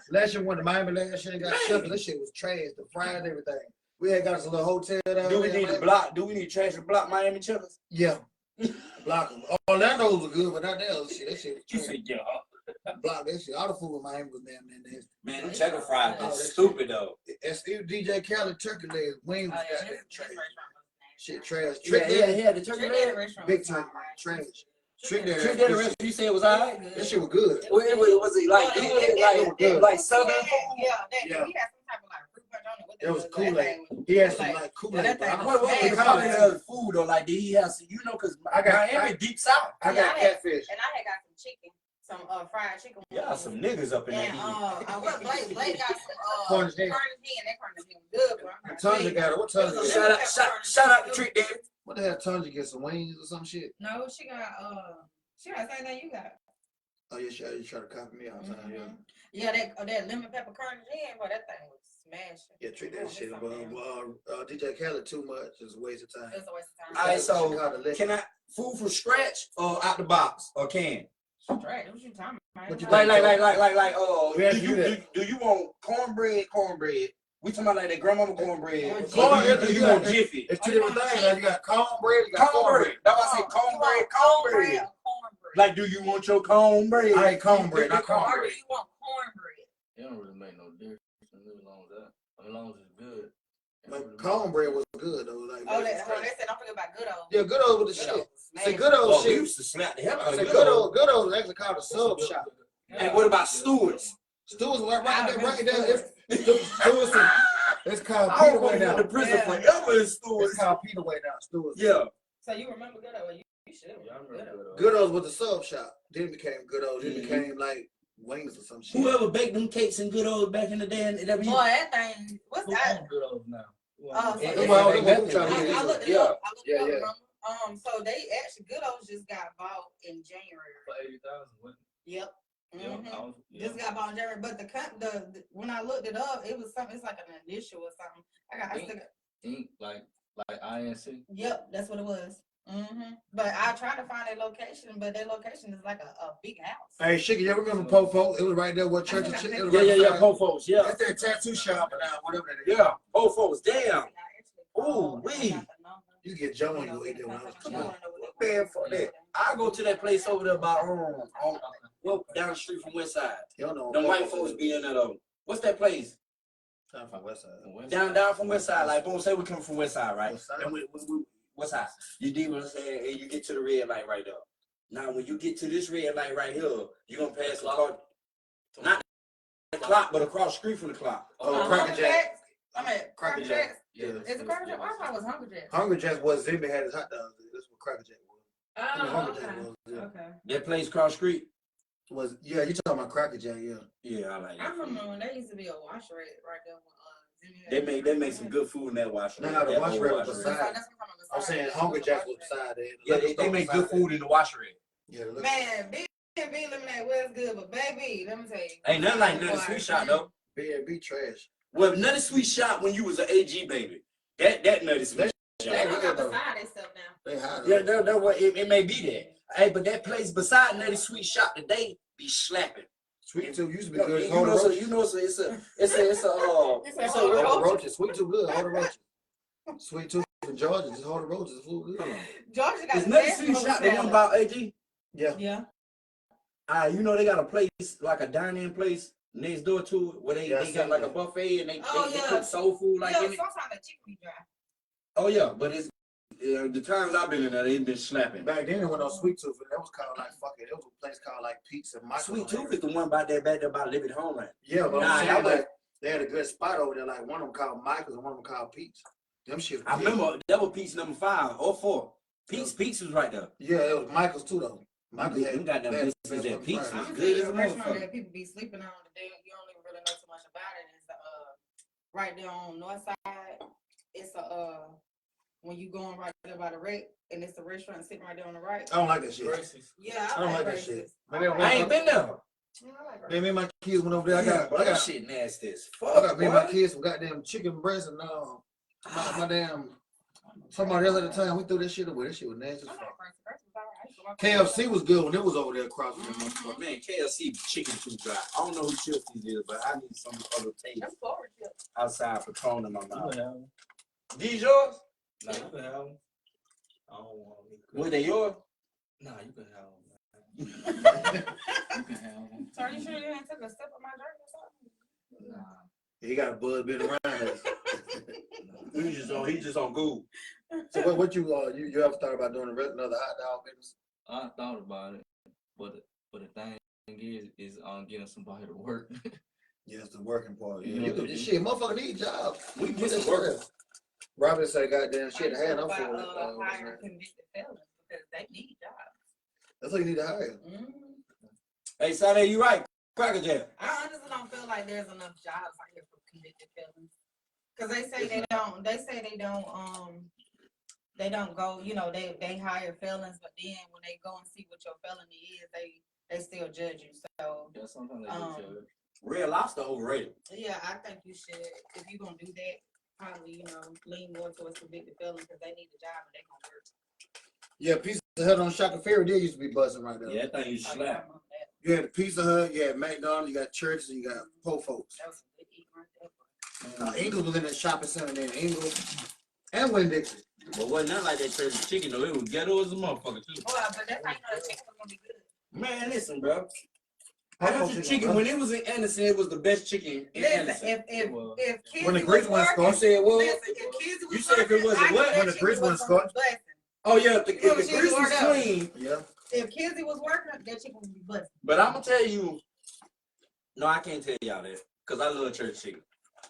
Last year we went to Miami last year and got Checkers. That shit was trash. The fries, everything. We had got us a little hotel down Do we there, need to man. block? Do we need to trash and block Miami Checkers? Yeah. Block them. Orlando's was good, but not that other shit. That shit was You trash. said yeah. Block that shit. All the food in Miami was damn near nasty. Man, them Checker fries Oh, is that stupid though. It's DJ Khaled turkey legs. Wings Oh, was yeah, goddamn this trash. restaurant was Shit trash. Yeah, Trick yeah, that. yeah. The turkey leg. Big time. Trash. Trick that. Trick that the rest you said was alright. That shit was good. Was it like good. like southern food? Yeah, Yeah. he had some type of like fruit punch on it. What It was that Kool-Aid. thing was He had some Kool-Aid. like Yeah, that Kool-Aid. thing bro. was What smashed. they call it as food though? Like did he have some, because I got- Miami deep south. I got catfish. And I had got some chicken, some fried chicken. Y'all some niggas up in there And eating. what Blake got some Cornish hen. Cornish hen. That Cornish hen was good, bro. And Tanja got it. What Tanja It was got? a- Shout out to Trick Daddy. What the hell Tanja get? Some wings or some shit? No, she got the same thing you got. Oh yeah, you try to copy me all the time. Yeah. Yeah, that lemon pepper Cornish hen, boy, that thing was smashing. Yeah, treat that Oh, shit. it's But something DJ Khaled too much is a waste of time. It was a waste of time. All right, so Chicago legend. can I food from scratch or out the box or can? Right, what you talking about? What you Like We have to do do you want cornbread? We talking about like that grandmama cornbread. Corn- Or do you want Jiffy? It's two different things. Now you got cornbread, you got cornbread. That's why I said cornbread. Like, do you want your cornbread? I ain't cornbread, not Or cornbread. do you want cornbread? It don't really make no difference as long as that. As long as it's good. It don't Like really cornbread was good though. Like They said don't forget about good old. yeah, good old with the shit. See, good Oh, old we shit. used to slap the hell out of See, it. good old is actually called a sub shop. And what about Stewart's? Stewart's right there. It's called I Peter don't want Way to go now. to prison Yeah. forever in It's Stewart's. called Peter Way now. Stewart's. Yeah. So you remember good old? You should. Yeah, I remember good old. Good old was the sub shop. Then it became good old. Then it Mhm. became like wings or some shit. Whoever baked them cakes and good old back in the day, and that Boy, that thing. What's Who that? own good old now? Who Oh, own so good it's- old? Well, They I got looked it that up. one. I looked it Yeah. up. I looked it up. Yeah. Remember? So they actually good old just got bought in January. For 80,000. Yep. Yeah, Mhm. I was, yeah. Just got bought in January, but the when I looked it up, it was something. It's like an initial or something. I still got. Inc, like INC. Yep, that's what it was. But I tried to find a location, but their location is like a big house. Hey, Shiggy, you remember Popo? It was right there where church and shit. It was Yeah, right yeah, yeah, beside- Pofos, yeah. That's that tattoo shop now, whatever that is. Yeah, Pofos, damn. Ooh, wee. You get Joe when you eat that when I was Come young. on. Man, for that. I go to that place over there by well, down the street from West Side. You don't know. Them white folks be in there though. What's that place? Time from West Side. Down from West Side. Like, boom, say we come from West Side, right? West Side. And we West Side. You dig what I'm saying? And you get to the red light right there. Now, when you get to this red light right here, you're gonna pass the car. Not the clock, but across the street from the clock. Oh, Cracker Jack. I mean, Cracker Jack. Yeah. Is it Cracker Jack? I thought it was Hungry Jack. Hungry Jack was Zimmy had his hot dogs. That's what Cracker Jack was. Oh, Hungry okay. Jack was. Yeah. Okay. That place cross street. Yeah, you talking about Cracker Jack? Yeah. Yeah, I like I that. remember when there used to be a wash rate right there. With, They make some good food in that wash. No, rate. the That wash old rate wash was rate. beside. I'm saying Hungry Jack was beside it. Yeah, they make good food in the wash rate. Yeah, the Man, B&B lemonade was good, but baby, let me tell you. Ain't nothing like nothing sweet shot though. B&B trash. Well, nutty sweet shot when you was an AG baby. That nutty sweet They shot. don't got beside themselves now. They hot. Yeah, that what it may be that. Hey, but that place beside nutty sweet shot today be slapping. Sweet Tooth used to be You good. know, Hold the so roaches. you know, so it's a Hold the Hold the roaches. Sweet Tooth good. Hold the roaches. Sweet Tooth in Georgia. Just hold the roaches. It's food good. Georgia got Is the nutty best sweet roast shot the one salad. about AG? Yeah. Yeah. You know they got a place like a dining place next door to it where they got like a buffet and they cook soul food like Yeah, in it. sometimes the chicken be dry. Oh yeah, but it's the times I've been in there, they've been slapping. Back then it went on Sweet Tooth. That was called like fucking. It was a place called like Pizza. Sweet Tooth is the one back there by Living Homeland. Yeah, but Nah, I'm that saying was- like they had a good spot over there. Like one of them called Michael's and one of them called Pete's. Them shit. I remember that was piece number 5 or 4. Pete's was right there. Yeah, it was Michael's too though. Michael's Them goddamn had biscuits best at Pete's fucking was I'm good as a a restaurant motherfucker. that people be sleeping on today. You don't even really know too much about it. It's right there on north side. It's a when you going right there by the wreck, and it's a restaurant sitting right there on the right. I don't like that shit. Gracie's. Yeah, I don't like that shit. I I ain't been there. Man, me and my kids went over there. I That got shit nasty as I fuck. got me and my kids some goddamn chicken breast and my damn somebody else at the time we threw that shit away. That shit was nasty as fuck. KFC was good when it was over there across from them motherfuckers. Man, KFC chicken too dry. I don't know who chips these is, but I need some other taste outside Patron in my You mouth. can have them. These yours? Nah, you can have them. I don't want them. Were they yours? Nah, you can have them. You can have them. So are you sure you didn't take a sip of my drink or something? Nah. He got a buzz been around us. He just on Google. So what you ever thought about doing another hot dog business? I thought about it, but the thing is getting somebody to work. Yes, the working part. Yeah, Yeah. you could shit, motherfucker need jobs. We can get some work. Robin said, "Goddamn shit, Are you hand sure I'm for about it." hiring convicted felons because they need jobs. That's what you need to hire. Hey, Saturday, you right. Cracker Jack. I honestly don't feel like there's enough jobs out here for convicted felons. Cause they say they don't. They say they don't. They don't go. You know, they hire felons, but then when they go and see what your felony is, they still judge you. So Yeah, sometimes they do judge. Red Lobster overrated. yeah, I think you should. If you're gonna do that, probably lean more towards convicted felons because they need a job and they gonna work. Yeah, Pizza Hut on Shaka Ferry there used to be busting right there. Yeah, that thing you Oh, yeah, I slap. remember that. You had Pizza Hut, you had McDonald's, you got churches, and you got po folks. That was some good eating right there. Ingles was in that shopping center there, Ingles and Winn-Dixie. But wasn't nothing like that church chicken though. It was ghetto as a motherfucker too. Well, but that's how you know the chicken was gonna be good. Man, listen, bro. Po I got folks the is chicken good. when it was in Anderson. It was the best chicken in Listen, Anderson. if kids When the grease was wasn't working, scotch, said what? listen, if kids was You said if it working, wasn't I knew what? that When the chicken grease was wasn't gonna be scotch? busting. Oh yeah, if the You know, grease she was worked out. clean. Yeah. If Kizzy was working, that chicken would be busting. But I'm gonna tell you, no, I can't tell y'all that because I love church chicken.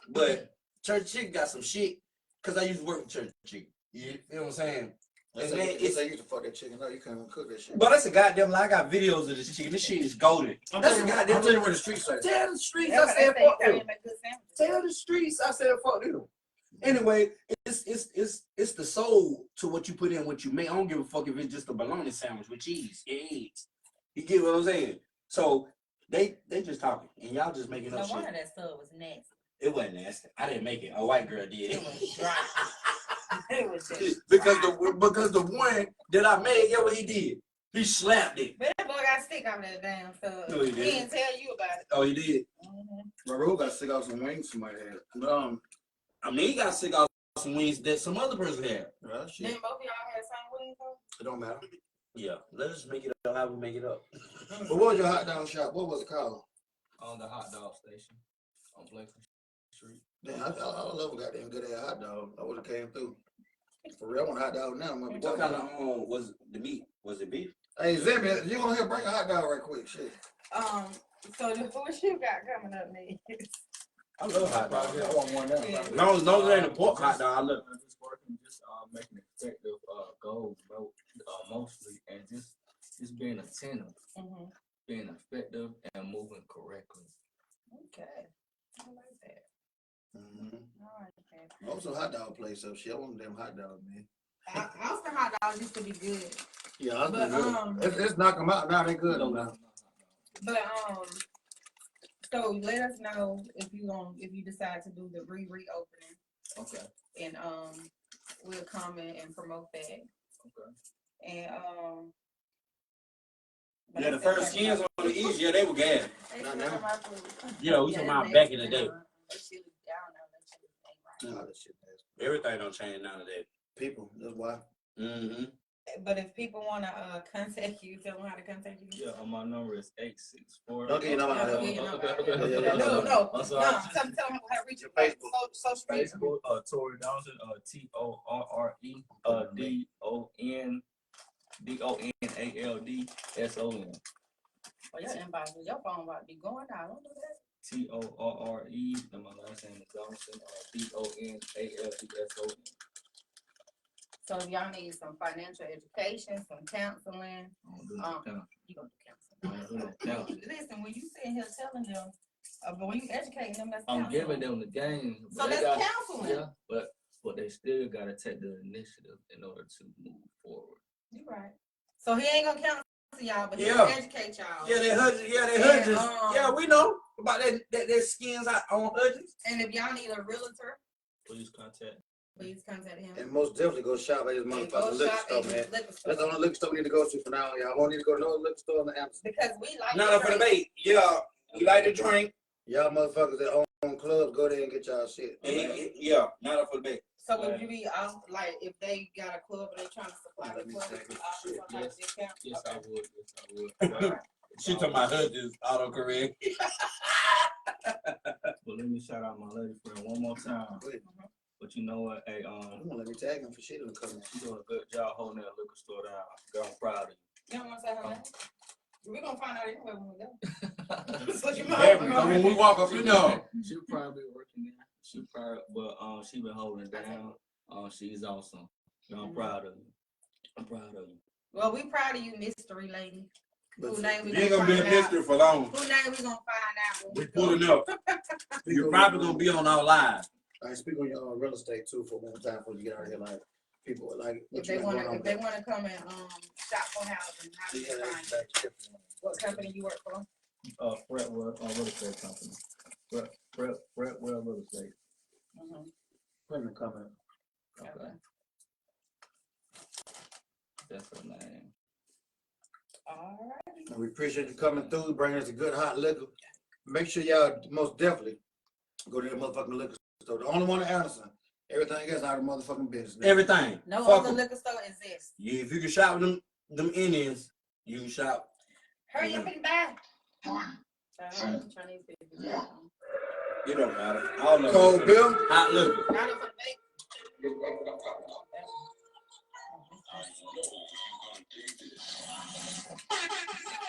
But church chicken got some shit because I used to work with church chicken. You know what I'm saying? They And say then they it's, used to fuck that chicken. No, you can't even cook that shit. but that's a goddamn lie. I got videos of this chicken. This shit is golden. That's a goddamn. I'm telling you where the streets at. Tell the streets Yeah, I but said they fuck can't them. make good sandwiches. Tell the streets I said fuck them. Anyway, it's the soul to what you put in, what you make. I don't give a fuck if it's just a bologna sandwich with cheese and eggs. You get what I'm saying? So they just talking and y'all just making No up wonder shit. that stuff was nasty. It wasn't nasty. I didn't make it. A white girl did. It was dry. It was just because dry. the one that I made, get what he did? He slapped it. But that boy got sick out of that damn stuff. No, he He didn't. didn't tell you about it. Oh, he did. My road got sick off some wings somebody had. I mean, he got sick off some wings that some other person had. Well, shit. Then both of y'all had same wings though? It don't matter. Yeah, let's just make it up. How we make it up? But what was your hot dog shop? What was it called? On the hot dog station on Blakely Street. Damn, I love a goddamn good ass hot dog. I would have came through. For real, I want a hot dog now. What kind of was the meat? Was it beef? Hey, Zimmy, you want to bring a hot dog right quick? Shit. So what you got coming up next? I love hot dogs. I want one now. Yeah. No, it ain't a pork hot dog. I love. Just working, just making effective goals, mostly, and just being attentive, Mm-hmm. being effective, and moving correctly. Okay. I like that. Mm-hmm. I like that. Also, hot dog place up. Shit, I want them hot dogs, man. Austin hot dogs used to be good. Yeah, But, let's knock them out now. They good though now. But so let us know if you decide to do the reopening, Okay. and we'll come in and promote that. Okay. And Yeah, the first skins on the East, yeah, they were gas. Not now. Yeah, we talking about back in the day. Nah, that shit nasty. Everything don't change nowadays. People, that's why. Mm-hmm. But if people want to contact you, tell them how to contact you. Yeah, my number is 864. Don't get your number out Don't of get your number out. Yeah. No. I'm sorry. Tell them how to reach you. Facebook. Social media. Facebook, Torre Donaldson, TORRE, Oh, your inbox, your phone about to be going out. Don't do that. TORRE, and my last name is Donaldson, DONALDSON. So if y'all need some financial education, some counseling, I don't do no counseling. you gonna do I don't do no counseling. counseling. Listen, when you sitting here telling them But when you educate them, that's I'm counseling. giving them the game. So but they that's got- counseling. Yeah, but they still gotta take the initiative in order to move forward. You right. So he ain't gonna counsel y'all, but Yeah. he'll educate y'all. Yeah, they hudges. Yeah, they And, hudges. Yeah, we know about that skins out on hudges. And if y'all need a realtor, Please contact. please contact him. And most definitely go shop at his And go motherfucking liquor shop store, at man. his liquor store. That's the only liquor store we need to go to for now, y'all. Won't need to go to no liquor store in the Amazon. Because we like Not to up for the drink. bait. Yeah, we like to drink. Y'all motherfuckers that own clubs, go there and get y'all shit. Yeah, not up for the bait. So would you be out, like, if they got a club and they trying to supply the club, Let me offer some kind of discount? Yes, I Okay. would. Yes, I would. She talking about hudges autocorrect. But let me shout out my lady friend one more time. But you know what? Hey, You won't let me tag him for shit in the comments. you doing a good job holding that liquor store down. Girl, I'm proud of you. You don't want to say her name? We're going to find out anyway when we go. She So you Yeah, might. when we walk up, you know. probably working there. She probably, but she been holding it down. She's awesome. Girl, I'm proud of you. I'm proud of you. Well, we proud of you, mystery lady. But Who name we You ain't gonna be a find out? mystery for long. Who name we gonna find out when We we go? pulling up. You're probably gonna be on our live. I speak on your real estate too for one time before you get out of here. Like people like If they wanna come and shop for housing, how do they find you? What company you work for? Fretwell Real Estate Company. Fretwell Real Estate. Put in the comment. Okay. That's her name. All right. And we appreciate you coming through, bringing us a good hot liquor. Make sure y'all most definitely go to that motherfucking liquor store. The only one in Anderson. Everything else out of motherfucking business. Everything. No Fuck other 'em. liquor store exists. Yeah, if you can shop with them Indians, you can shop. Hurry up and buy. Chinese people. It don't matter. All of them. Cold Bill. Hot liquor. Not up for the bake.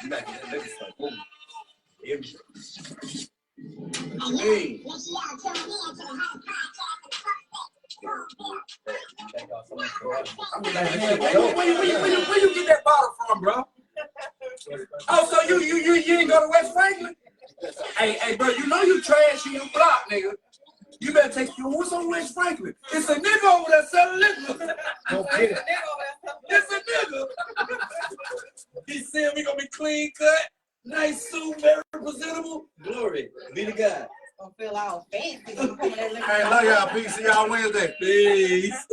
You back in that liquor store. Boom. Everything. Hey. Where you get that bottle from, bro? Oh, so you ain't go to West Franklin? Hey, bro, you know you trash in your block, nigga. You better take your what's on West Franklin? It's a nigga over there selling liquor. Don't get it. It's a nigga. He said we gonna be clean cut, nice suit, very presentable. Glory be to God. Gonna feel all fancy. Gonna come in that liquor Hey, store. love y'all. Peace. See y'all Wednesday. Peace.